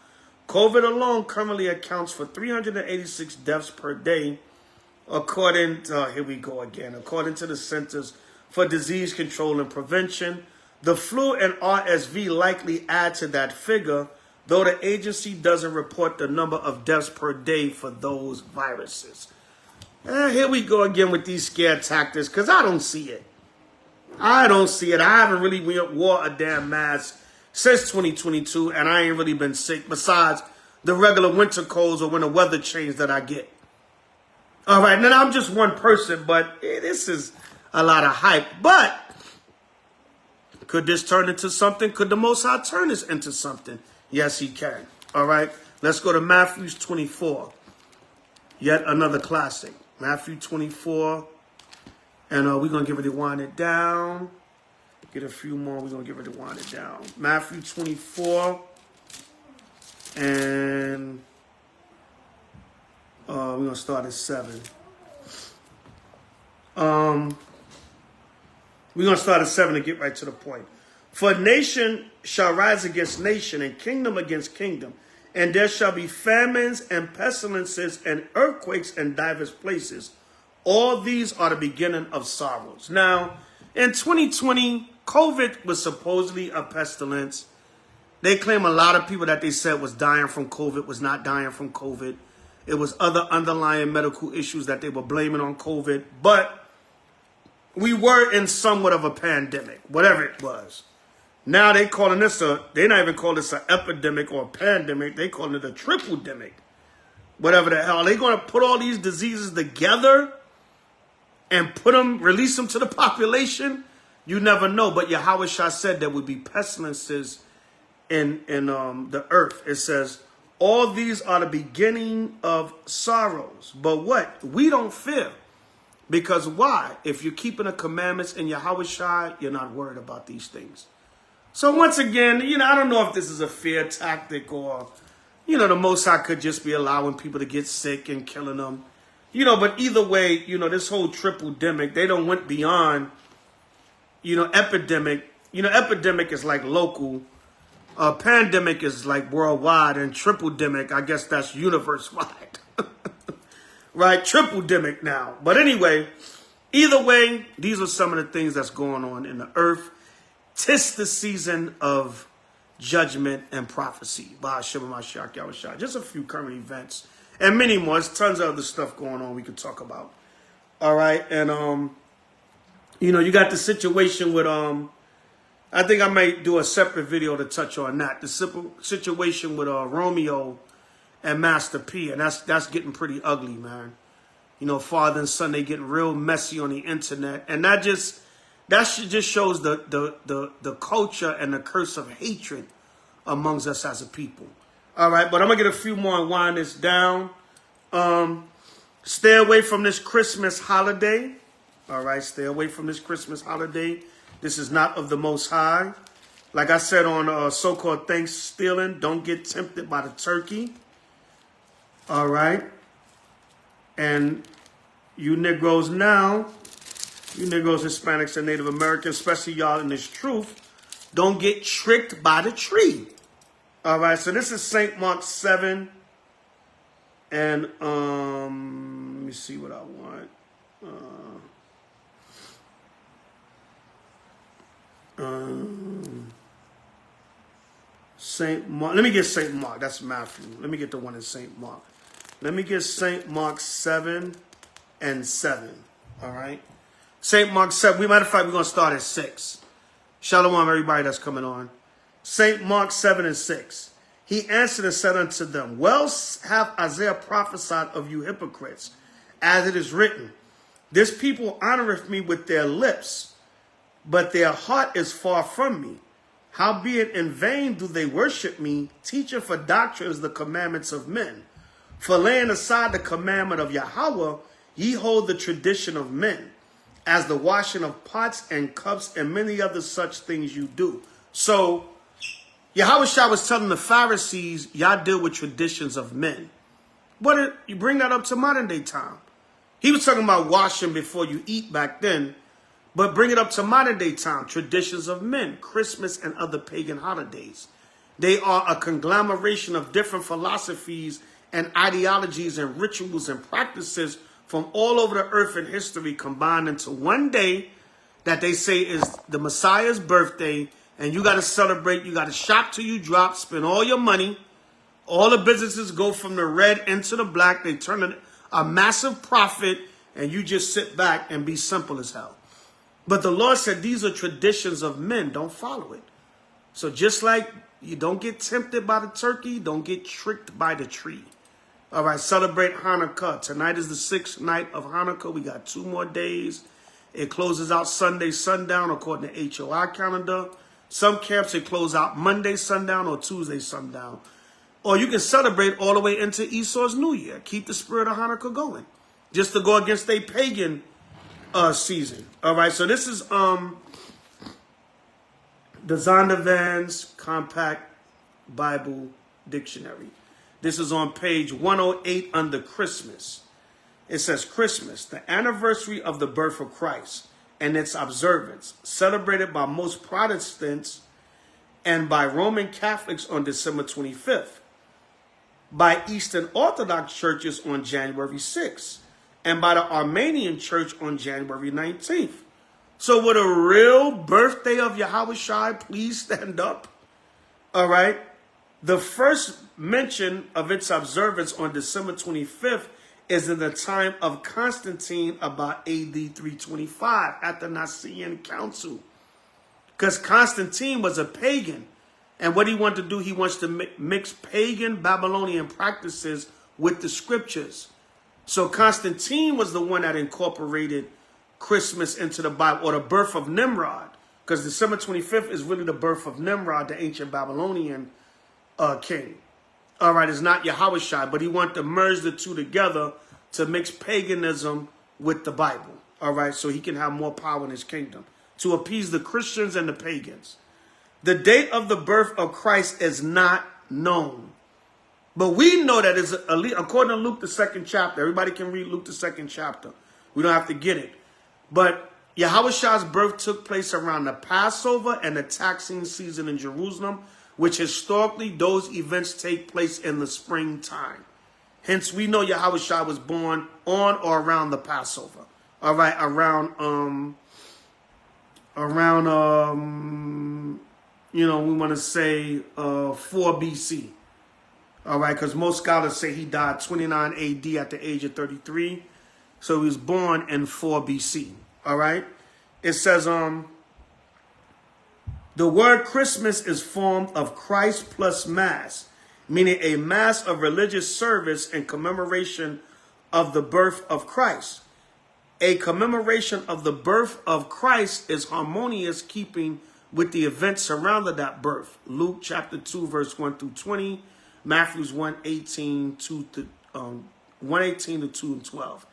S1: COVID alone currently accounts for 386 deaths per day, according to, here we go again, according to the Centers for Disease Control and Prevention. The flu and RSV likely add to that figure, though the agency doesn't report the number of deaths per day for those viruses. Here we go again with these scare tactics, because I don't see it. I don't see it. I haven't really wore a damn mask since 2022, and I ain't really been sick, besides the regular winter colds or when the weather changed that I get. All right, now I'm just one person, but this is a lot of hype. But could this turn into something? Could the Most High turn this into something? Yes, he can. All right, let's go to Matthew 24. Yet another classic. Matthew 24. And we're going to get ready to wind it down. Get a few more. We're going to get ready to wind it down. Matthew 24. And we're going to start at 7. We're going to start at 7 and get right to the point. For nation shall rise against nation, and kingdom against kingdom. And there shall be famines and pestilences and earthquakes in divers places. All these are the beginning of sorrows. Now, in 2020, COVID was supposedly a pestilence. They claim a lot of people that they said was dying from COVID was not dying from COVID. It was other underlying medical issues that they were blaming on COVID. But we were in somewhat of a pandemic, whatever it was. Now they calling this they're not even calling this an epidemic or a pandemic. They calling it a triple-demic. Whatever the hell. Are they going to put all these diseases together and release them to the population? You never know. But Yahweh Shah said there would be pestilences in the earth. It says, all these are the beginning of sorrows. But what? We don't fear. Because why? If you're keeping the commandments in Yahweh Shai, you're not worried about these things. So once again, I don't know if this is a fear tactic or, the Most High could just be allowing people to get sick and killing them. But either way, this whole triple-demic, they don't went beyond, epidemic. Epidemic is like local. Pandemic is like worldwide. And triple-demic, I guess that's universe-wide. Right? Triple-demic now. But anyway, either way, these are some of the things that's going on in the earth. 'Tis the season of judgment and prophecy. Just a few current events. And many more. There's tons of other stuff going on we could talk about. All right. And, you got the situation with, I think I might do a separate video to touch on that. The situation with Romeo and Master P. And that's getting pretty ugly, man. Father and son, they getting real messy on the internet. And that just shows the culture and the curse of hatred amongst us as a people. All right, but I'm going to get a few more and wind this down. Stay away from this Christmas holiday. All right, stay away from this Christmas holiday. This is not of the Most High. Like I said on so-called Thanksgiving, don't get tempted by the turkey. All right. And you Negroes now, you Negroes, Hispanics, and Native Americans, especially y'all in this truth, don't get tricked by the tree. All right, so this is St. Mark 7. And let me see what I want. St. Mark. Let me get St. Mark. That's Matthew. Let me get the one in St. Mark. Let me get St. Mark 7 and 7. All right. St. Mark 7. Matter of fact, we're going to start at 6. Shalom, everybody that's coming on. St. Mark 7 and 6. He answered and said unto them, well hath Isaiah prophesied of you hypocrites, as it is written, this people honoreth me with their lips, but their heart is far from me. Howbeit in vain do they worship me, teaching for doctrines the commandments of men. For laying aside the commandment of Yahweh, ye hold the tradition of men, as the washing of pots and cups and many other such things you do. So Yahweh Shah was telling the Pharisees, y'all deal with traditions of men. You bring that up to modern day time. He was talking about washing before you eat back then, but bring it up to modern day time. Traditions of men, Christmas and other pagan holidays. They are a conglomeration of different philosophies and ideologies and rituals and practices from all over the earth and history combined into one day that they say is the Messiah's birthday. And you got to celebrate. You got to shop till you drop, spend all your money. All the businesses go from the red into the black. They turn it a massive profit, and you just sit back and be simple as hell. But the Lord said these are traditions of men. Don't follow it. So just like you don't get tempted by the turkey, don't get tricked by the tree. All right, celebrate Hanukkah. Tonight is the 6th night of Hanukkah. We got 2 more days. It closes out Sunday sundown according to HOI calendar. Some camps, they close out Monday sundown or Tuesday sundown. Or you can celebrate all the way into Esau's New Year. Keep the spirit of Hanukkah going. Just to go against a pagan season. All right, so this is the Zondervan's Compact Bible Dictionary. This is on page 108 under Christmas. It says Christmas, the anniversary of the birth of Christ and its observance, celebrated by most Protestants and by Roman Catholics on December 25th, by Eastern Orthodox churches on January 6th, and by the Armenian Church on January 19th. So with a real birthday of Yahweh Shai, please stand up. All right. The first mention of its observance on December 25th is in the time of Constantine about AD 325 at the Nicene Council. Because Constantine was a pagan. And what he wanted to do, he wants to mix pagan Babylonian practices with the scriptures. So Constantine was the one that incorporated Christmas into the Bible, or the birth of Nimrod. Because December 25th is really the birth of Nimrod, the ancient Babylonian king. All right, it's not Yahushua, but he wanted to merge the two together to mix paganism with the Bible. All right, so he can have more power in his kingdom to appease the Christians and the pagans. The date of the birth of Christ is not known. But we know that it's according to Luke, the 2nd chapter. Everybody can read Luke, the 2nd chapter. We don't have to get it. But Yahushua's birth took place around the Passover and the taxing season in Jerusalem, which historically those events take place in the springtime. Hence, we know Yahushua was born on or around the Passover. All right, around we want to say 4 BC. All right, because most scholars say he died 29 AD at the age of 33. So he was born in 4 BC. All right. It says, the word Christmas is formed of Christ plus Mass, meaning a mass of religious service in commemoration of the birth of Christ. A commemoration of the birth of Christ is harmonious, keeping with the events surrounding that birth. Luke chapter 2, verse 1 through 20. Matthew's 1:18 to 2 and 12.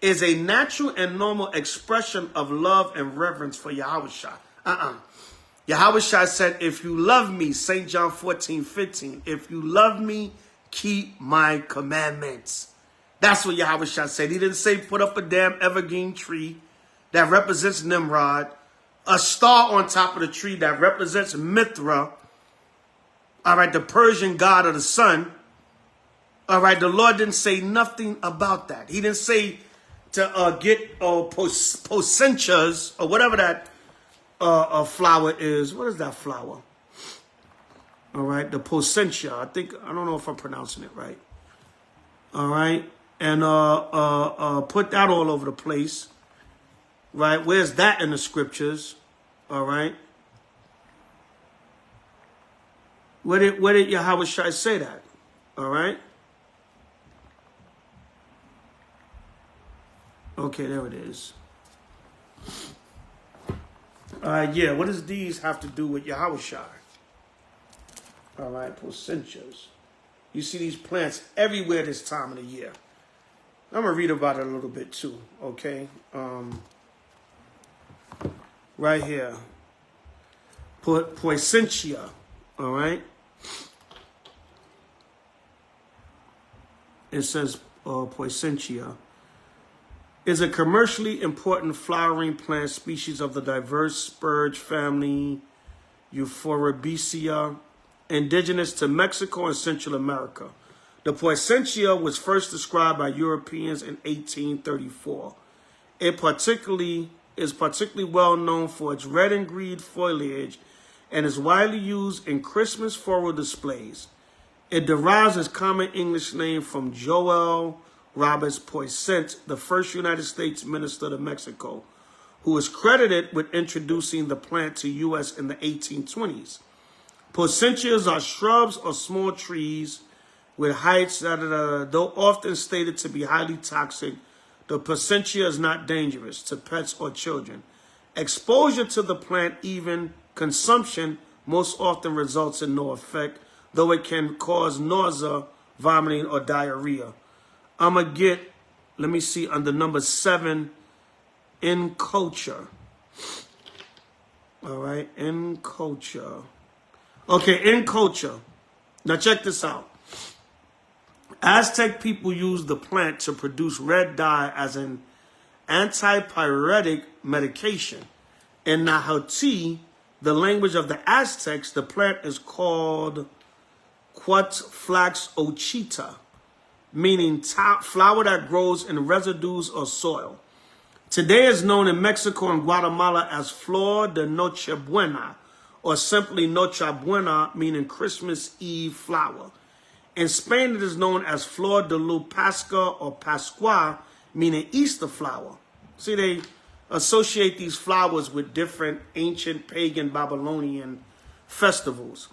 S1: Is a natural and normal expression of love and reverence for Yahushua. Yahushua said, if you love me, St. John 14:15, if you love me, keep my commandments. That's what Yahushua said. He didn't say put up a damn evergreen tree that represents Nimrod, a star on top of the tree that represents Mithra, all right, the Persian god of the sun. All right, the Lord didn't say nothing about that. He didn't say to get posentias or whatever that flower is. What is that flower? All right, the posentia. I don't know if I'm pronouncing it right. All right, and put that all over the place. Right, where's that in the scriptures? All right. Where did Yahushua say that? All right. Okay, there it is. Yeah, what does these have to do with Yahushua? All right, placentias. You see these plants everywhere this time of the year. I'm going to read about it a little bit too, okay? Right here. Poicentia, all right? It says Poicentia is a commercially important flowering plant species of the diverse spurge family Euphorbiaceae, indigenous to Mexico and Central America. The Poicentia was first described by Europeans in 1834. It is particularly well known for its red and green foliage and is widely used in Christmas floral displays. It derives its common English name from Joel Roberts Poisson, the first United States minister to Mexico, who is credited with introducing the plant to U.S. in the 1820s. Poicentias are shrubs or small trees with heights that are, though often stated to be highly toxic, the poicentia is not dangerous to pets or children. Exposure to the plant, even consumption, most often results in no effect, though it can cause nausea, vomiting, or diarrhea. I'm going to get, let me see, under number 7, in culture. All right, in culture. Okay, in culture. Now check this out. Aztec people used the plant to produce red dye as an antipyretic medication. In Nahuatl, the language of the Aztecs, the plant is called Quetzalflax ochita, meaning flower that grows in residues or soil. Today is known in Mexico and Guatemala as Flor de Nochebuena, or simply Noche Buena, meaning Christmas Eve flower. In Spain, it is known as Flor de la Pascua or Pascua, meaning Easter flower. See, they associate these flowers with different ancient pagan Babylonian festivals.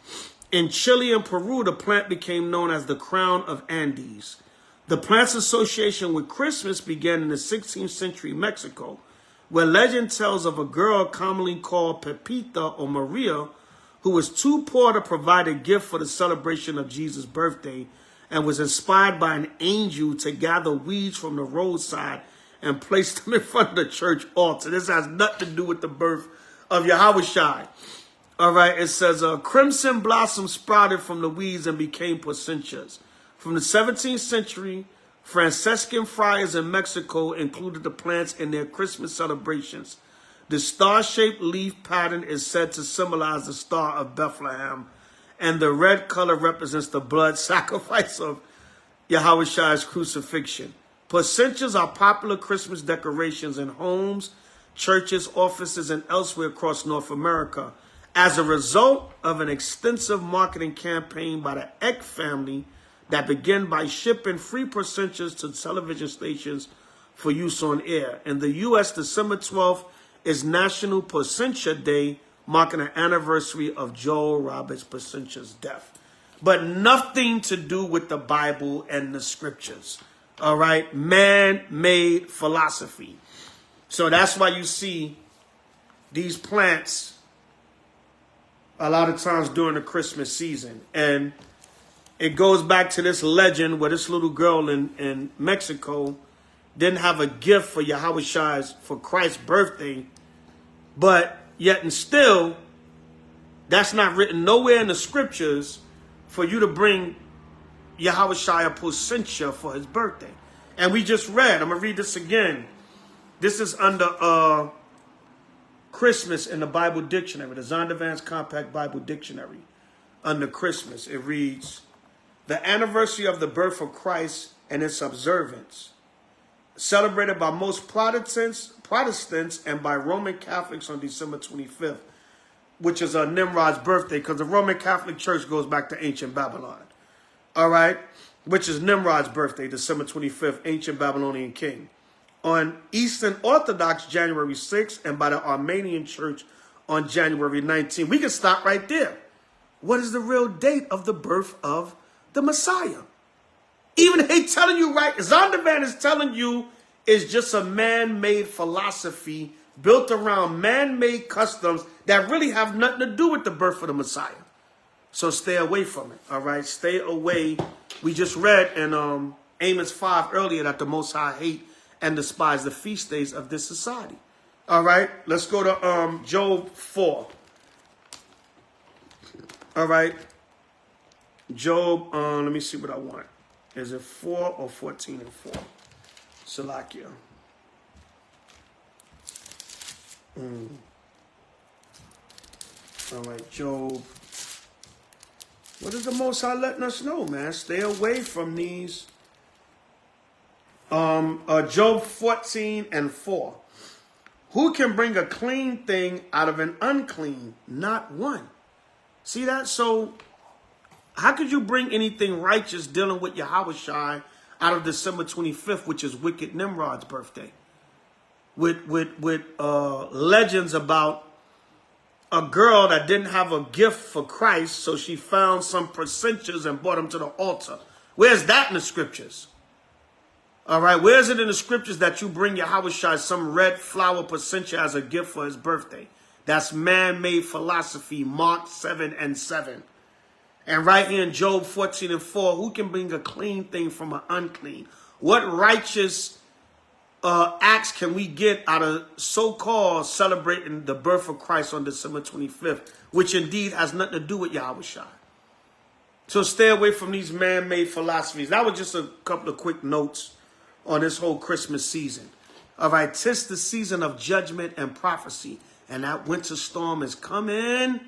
S1: In Chile and Peru, the plant became known as the crown of Andes. The plant's association with Christmas began in the 16th century Mexico, where legend tells of a girl commonly called Pepita or Maria, who was too poor to provide a gift for the celebration of Jesus' birthday and was inspired by an angel to gather weeds from the roadside and place them in front of the church altar. This has nothing to do with the birth of Yahushua. All right, it says, crimson blossoms sprouted from the weeds and became placentias. From the 17th century, Franciscan friars in Mexico included the plants in their Christmas celebrations. The star-shaped leaf pattern is said to symbolize the Star of Bethlehem, and the red color represents the blood sacrifice of Yahushua's crucifixion. Placentias are popular Christmas decorations in homes, churches, offices, and elsewhere across North America. As a result of an extensive marketing campaign by the Eck family that began by shipping free placentias to television stations for use on air. In the U.S., December 12th is National Placentia Day, marking an anniversary of Joel Roberts Placentia's death. But nothing to do with the Bible and the scriptures. All right? Man-made philosophy. So that's why you see these plants a lot of times during the Christmas season. And it goes back to this legend where this little girl in Mexico didn't have a gift for Yahushua's, for Christ's birthday, but yet and still, that's not written nowhere in the scriptures for you to bring Yahushua a placentia for his birthday. And we just read, I'm going to read this again. This is under Christmas in the Bible Dictionary, the Zondervan's Compact Bible Dictionary. Under Christmas, it reads, the anniversary of the birth of Christ and its observance, celebrated by most Protestants and by Roman Catholics on December 25th, which is Nimrod's birthday, because the Roman Catholic Church goes back to ancient Babylon. All right? Which is Nimrod's birthday, December 25th, ancient Babylonian king. On Eastern Orthodox, January 6th, and by the Armenian Church on January 19th. We can stop right there. What is the real date of the birth of the Messiah? Even they telling you, right, Zondervan is telling you it's just a man-made philosophy built around man-made customs that really have nothing to do with the birth of the Messiah. So stay away from it, all right? Stay away. We just read in Amos 5 earlier that the Most High hate and despise the feast days of this society. All right, let's go to Job 4. All right, Job, let me see what I want. Is it 4 or 14 and 4? Salakia. All right, Job. What is the Most High letting us know, man? Stay away from these. Job 14 and 4. Who can bring a clean thing out of an unclean? Not one. See that? So how could you bring anything righteous dealing with Yahushua out of December 25th, which is wicked Nimrod's birthday? With legends about a girl that didn't have a gift for Christ, so she found some placentias and brought them to the altar. Where's that in the scriptures? All right, where is it in the scriptures that you bring Yahushua some red flower placentia as a gift for his birthday? That's man-made philosophy, Mark 7 and 7. And right here in Job 14 and 4, who can bring a clean thing from an unclean? What righteous acts can we get out of so-called celebrating the birth of Christ on December 25th, which indeed has nothing to do with Yahushua? So stay away from these man-made philosophies. That was just a couple of quick notes on this whole Christmas season. All right, 'tis the season of judgment and prophecy, and that winter storm is coming.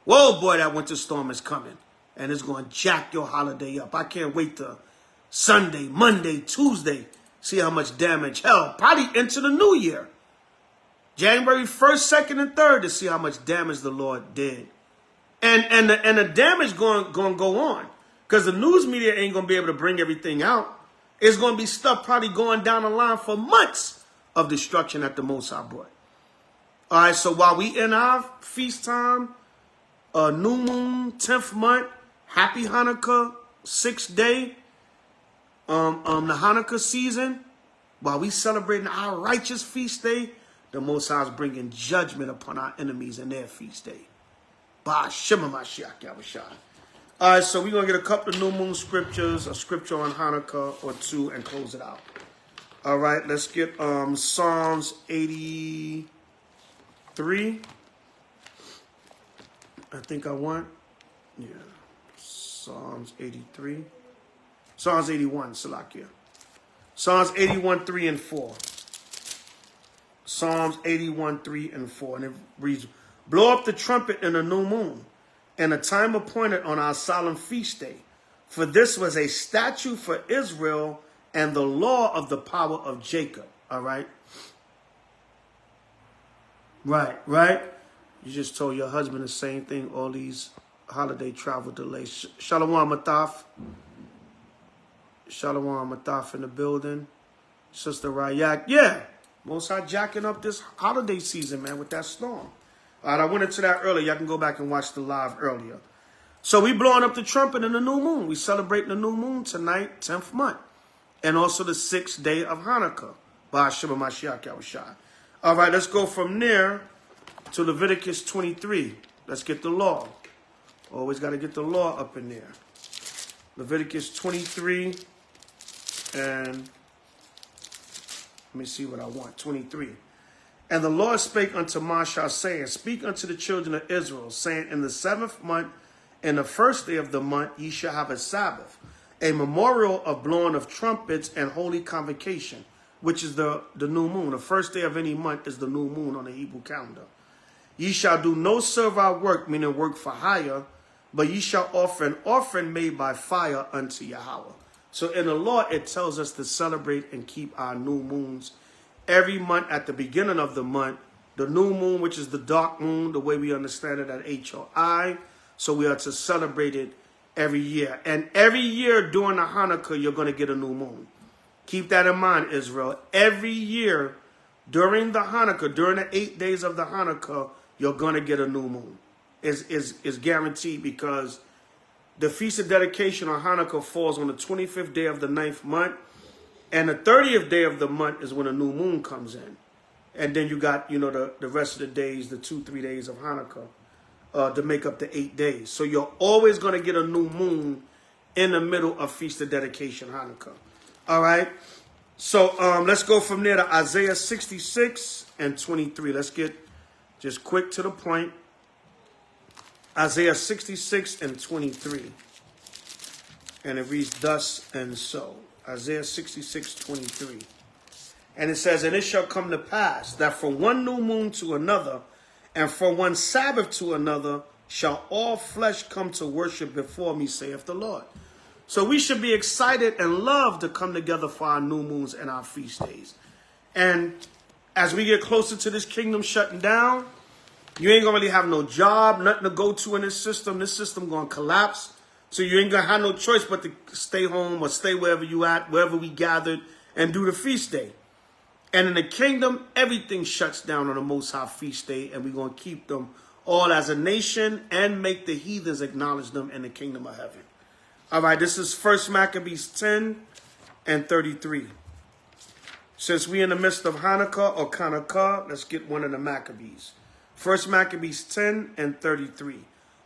S1: Whoa, boy, that winter storm is coming, and it's going to jack your holiday up. I can't wait till Sunday, Monday, Tuesday, see how much damage. Hell, probably into the new year. January 1st, 2nd, and 3rd to see how much damage the Lord did. And the damage going to go on. Because the news media ain't going to be able to bring everything out. It's going to be stuff probably going down the line for months of destruction that the Most High brought. All right, so while we in our feast time, new moon, 10th month, happy Hanukkah, 6th day, the Hanukkah season, while we celebrating our righteous feast day, the Most High is bringing judgment upon our enemies in their feast day. Ba Shema Mashiach Yahushua. All right, so we're going to get a couple of new moon scriptures, a scripture on Hanukkah or two, and close it out. All right, let's get Psalms 83. I think I want. Yeah. Psalms 83. Psalms 81, Salakia. Psalms 81, 3 and 4. Psalms 81, 3 and 4. And it reads, blow up the trumpet in the new moon, and a time appointed on our solemn feast day. For this was a statute for Israel and the law of the power of Jacob. All right? Right. You just told your husband the same thing, all these holiday travel delays. Shalom Mataf. Shalom Mataf in the building. Sister Rayak. Yeah. Most High jacking up this holiday season, man, with that storm. All right, I went into that earlier. Y'all can go back and watch the live earlier. So we blowing up the trumpet in the new moon. We celebrating the new moon tonight, 10th month. And also the 6th day of Hanukkah. Ba'ashima Mashiach Yahushua. All right, let's go from there to Leviticus 23. Let's get the law. Always got to get the law up in there. Leviticus 23 and let me see what I want. 23. And the Lord spake unto Moshe, saying, speak unto the children of Israel, saying, in the 7th month, in the 1st day of the month, ye shall have a Sabbath, a memorial of blowing of trumpets and holy convocation, which is the new moon. The 1st day of any month is the new moon on the Hebrew calendar. Ye shall do no servile work, meaning work for hire, but ye shall offer an offering made by fire unto Yahweh. So in the law, it tells us to celebrate and keep our new moons every month at the beginning of the month. The new moon, which is the dark moon, the way we understand it at HOI. So we are to celebrate it every year. And every year during the Hanukkah, you're going to get a new moon. Keep that in mind, Israel. Every year during the Hanukkah, during the 8 days of the Hanukkah, you're going to get a new moon. Is guaranteed, because the Feast of Dedication on Hanukkah falls on the 25th day of the 9th month. And the 30th day of the month is when a new moon comes in. And then you got, the rest of the days, the 2-3 days of Hanukkah to make up the 8 days. So you're always going to get a new moon in the middle of Feast of Dedication Hanukkah. All right. So let's go from there to Isaiah 66 and 23. Let's get just quick to the point. Isaiah 66 and 23. And it reads thus and so. Isaiah 66, 23. And it says, and it shall come to pass that from one new moon to another, and from one Sabbath to another, shall all flesh come to worship before me, saith the Lord. So we should be excited and love to come together for our new moons and our feast days. And as we get closer to this kingdom shutting down, you ain't going to really have no job, nothing to go to in this system. This system going to collapse. So you ain't going to have no choice but to stay home or stay wherever you at, wherever we gathered, and do the feast day. And in the kingdom, everything shuts down on the Most High feast day, and we're going to keep them all as a nation and make the heathens acknowledge them in the kingdom of heaven. All right, this is 1 Maccabees 10 and 33. Since we in the midst of Hanukkah or Hanukkah, let's get one of the Maccabees. 1 Maccabees 10 and 33.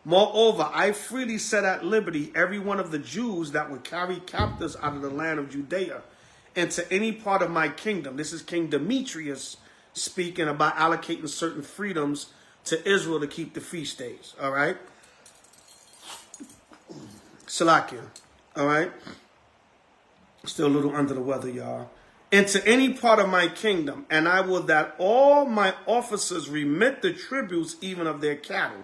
S1: Moreover, I freely set at liberty every one of the Jews that would carry captives out of the land of Judea into any part of my kingdom. This is King Demetrius speaking about allocating certain freedoms to Israel to keep the feast days. All right. Salakia. All right. Still a little under the weather, y'all. Into any part of my kingdom, and I will that all my officers remit the tributes even of their cattle.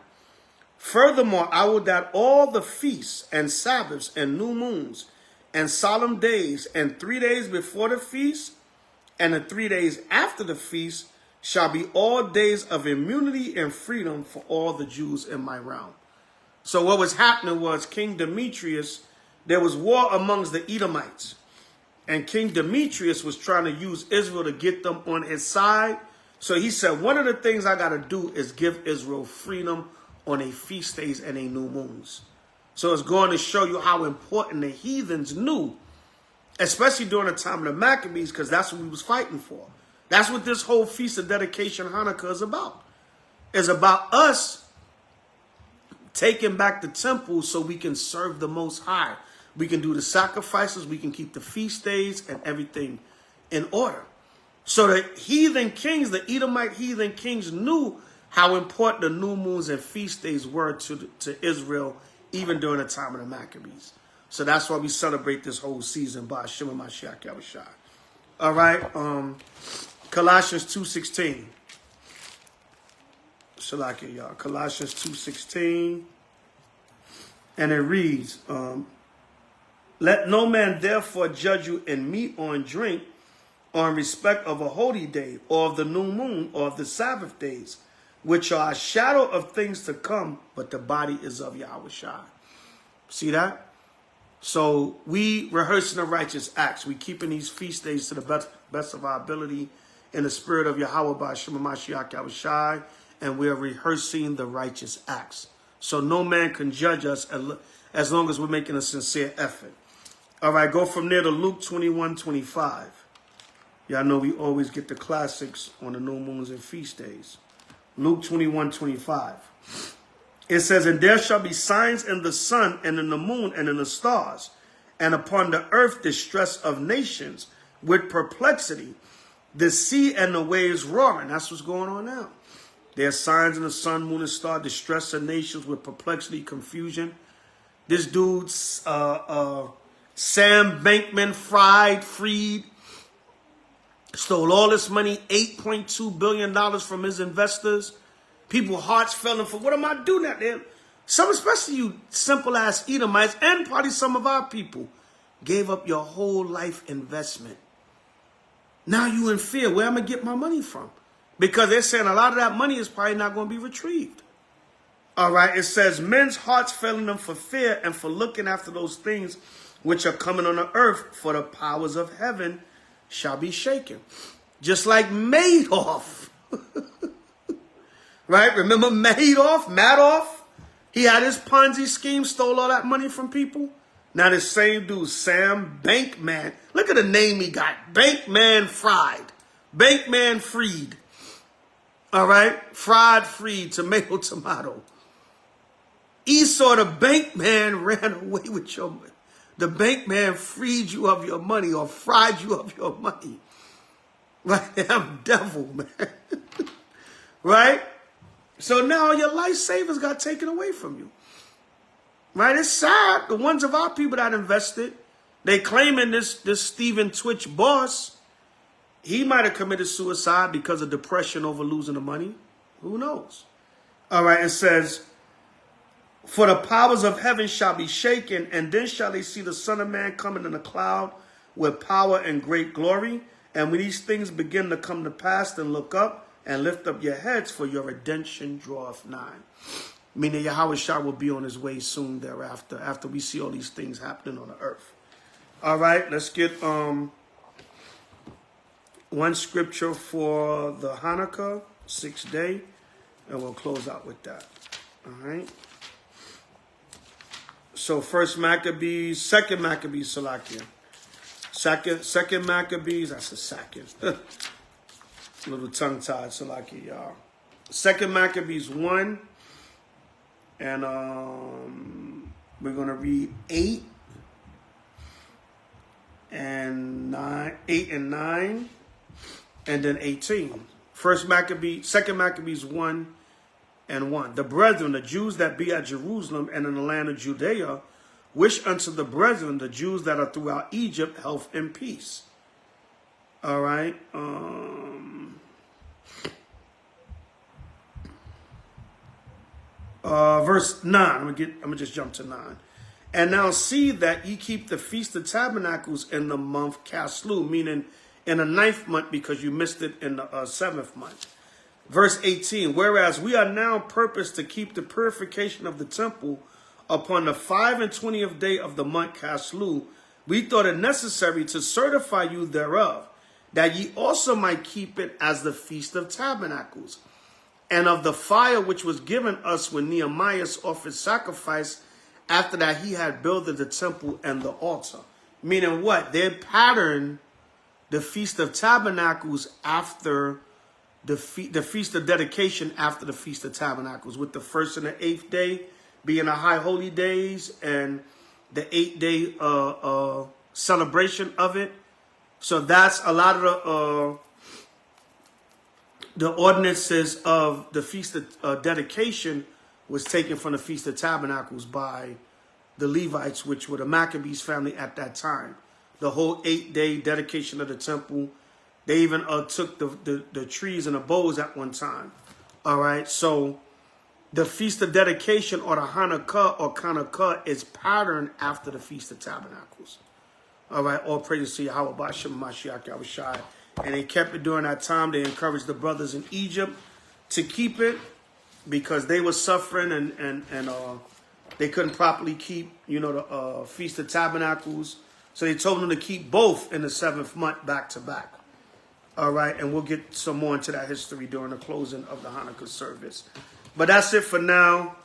S1: Furthermore, I will that all the feasts and Sabbaths and new moons and solemn days and 3 days before the feast and the 3 days after the feast shall be all days of immunity and freedom for all the Jews in my realm. So what was happening was King Demetrius, there was war amongst the Edomites. And King Demetrius was trying to use Israel to get them on his side. So he said, one of the things I got to do is give Israel freedom on a feast days and a new moons. So it's going to show you how important the heathens knew, especially during the time of the Maccabees, because that's what we was fighting for. That's what this whole Feast of Dedication Hanukkah is about. It's about us taking back the temple so we can serve the Most High. We can do the sacrifices, we can keep the feast days and everything in order. So the heathen kings, the Edomite heathen kings, knew how important the new moons and feast days were to Israel, even during the time of the Maccabees. So that's why we celebrate this whole season by Hashem Mashiach Yahushua. All right, Colossians 2:16. Shalakia, y'all. Colossians 2:16. And it reads, let no man therefore judge you in meat or in drink, or in respect of a holy day, or of the new moon, or of the Sabbath days, which are a shadow of things to come, but the body is of Yahushua. See that? So we rehearsing the righteous acts. We keeping these feast days to the best of our ability in the spirit of Yahweh by Shema Mashiach Yahushua, and we're rehearsing the righteous acts. So no man can judge us as long as we're making a sincere effort. All right, go from there to Luke 21:25. Y'all know we always get the classics on the new moons and feast days. Luke 21:25. It says, and there shall be signs in the sun and in the moon and in the stars, and upon the earth distress of nations with perplexity, the sea and the waves roaring. That's what's going on now. There are signs in the sun, moon, and star, distress of nations with perplexity, confusion. This dude, Sam Bankman-Fried, stole all this money, $8.2 billion from his investors. People's hearts fell for, what am I doing out there? Some, especially you simple-ass Edomites, and probably some of our people, gave up your whole life investment. Now you in fear. Where am I going to get my money from? Because they're saying a lot of that money is probably not going to be retrieved. All right, it says, men's hearts failing them for fear and for looking after those things which are coming on the earth, for the powers of heaven shall be shaken. Just like Madoff. Right? Remember Madoff? He had his Ponzi scheme, stole all that money from people. Now this same dude, Sam Bankman, look at the name he got. Bankman-Fried. Bankman-Fried. All right? Fried, tomato. Esau, the bank man, ran away with your money. The bank man freed you of your money or fried you of your money. Right? Damn devil, man. Right? So now your life savers got taken away from you. Right? It's sad. The ones of our people that invested, they claiming this Stephen Twitch boss, he might have committed suicide because of depression over losing the money. Who knows? All right, it says, for the powers of heaven shall be shaken, and then shall they see the Son of Man coming in a cloud with power and great glory. And when these things begin to come to pass, then look up and lift up your heads, for your redemption draweth nigh. Meaning Yahweh Shah will be on his way soon thereafter, after we see all these things happening on the earth. All right, let's get one scripture for the Hanukkah, 6th day, and we'll close out with that. All right. So first Maccabees, second Maccabees, Salakia. Second Maccabees, that's a second. A little tongue-tied, Salakia, y'all. Second Maccabees 1, and we're going to read 8 and 9, and then 18. Second Maccabees 1 and 1. The brethren, the Jews that be at Jerusalem and in the land of Judea, wish unto the brethren, the Jews that are throughout Egypt, health and peace. All right. Verse 9. I'm gonna just jump to 9. And now see that ye keep the Feast of Tabernacles in the month Caslu, meaning in the 9th month, because you missed it in the 7th month. Verse 18, whereas we are now purposed to keep the purification of the temple upon the 25th day of the month Caslu, we thought it necessary to certify you thereof, that ye also might keep it as the Feast of Tabernacles, and of the fire which was given us when Nehemiah offered sacrifice after that he had builded the temple and the altar. Meaning what? They patterned the Feast of Tabernacles after the Feast of Dedication after the Feast of Tabernacles, with the 1st and the 8th day being the high holy days and the 8th-day celebration of it. So that's a lot of the ordinances of the Feast of Dedication was taken from the Feast of Tabernacles by the Levites, which were the Maccabees family at that time. The whole 8-day dedication of the temple. They even took the trees and the boughs at one time. All right, so the Feast of Dedication, or the Hanukkah or Hanukkah, is patterned after the Feast of Tabernacles. All right, all praises to Yahweh B'Shem Mashiach Yahushai. And they kept it during that time. They encouraged the brothers in Egypt to keep it because they were suffering and they couldn't properly keep, the Feast of Tabernacles. So they told them to keep both in the 7th month back to back. All right, and we'll get some more into that history during the closing of the Hanukkah service. But that's it for now.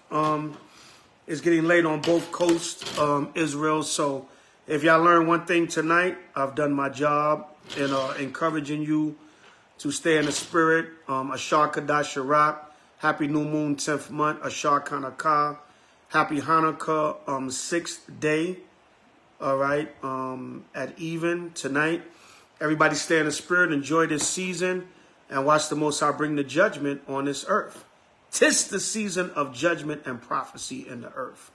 S1: It's getting late on both coasts, Israel. So if y'all learn one thing tonight, I've done my job in encouraging you to stay in the spirit. Ashar Kadash Sharak, happy new moon, 10th month. Ashar Hanukkah, happy Hanukkah, 6th day. All right, at even tonight. Everybody stay in the spirit, enjoy this season, and watch the Most High bring the judgment on this earth. 'Tis the season of judgment and prophecy in the earth.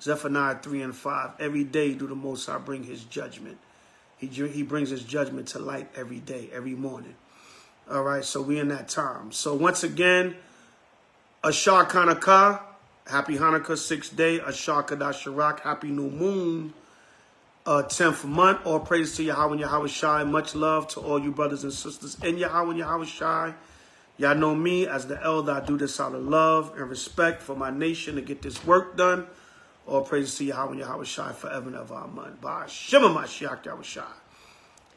S1: Zephaniah 3 and 5. Every day do the Most High bring his judgment. He brings his judgment to light every day, every morning. All right, so we in that time. So once again, Ashar Hanukkah, happy Hanukkah, 6th day. Ashar Kadash Sharak, happy new moon. 10th month. All praise to Yahweh and Yahweh Shai. Much love to all you brothers and sisters in Yahweh and Yahweh Shai. Y'all know me as the elder. I do this out of love and respect for my nation to get this work done. All praise to Yahweh and Yahweh Shai forever and ever. Amen. B'Shem Mashiach Yahweh Shai.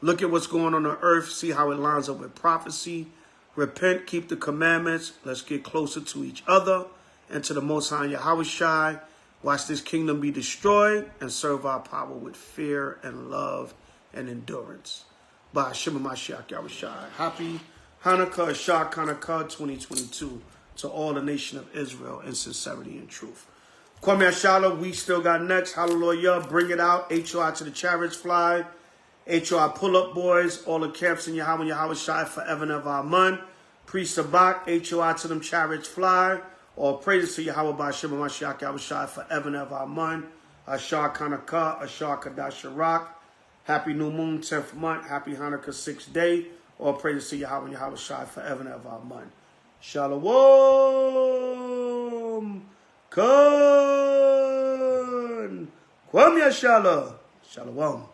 S1: Look at what's going on earth. See how it lines up with prophecy. Repent. Keep the commandments. Let's get closer to each other and to the Most High Yahweh Shai. Watch this kingdom be destroyed and serve our power with fear and love and endurance. B'Shem Mashiach Yahweh Shai. Happy Hanukkah, Ashar Hanukkah 2022 to all the nation of Israel in sincerity and truth. Kwame Ashala, we still got next. Hallelujah. Bring it out. HOI to the chariots fly. HOI pull-up boys. All the camps in Yahweh and Yahweh Shai forever and ever. Amen. Pre-Sabak. HOI to them chariots fly. All praises to Yahweh B'Shem Mashiach Yahweh Shai forever and ever. Amen. Ashar Hanukkah, Ashar Kadash Sharak. Happy new moon, 10th month. Happy Hanukkah, 6th day. All praises to Yahweh and Yahweh Shai forever and ever. Amen. Shalom. Kun. Kwam Yashala. Shalom.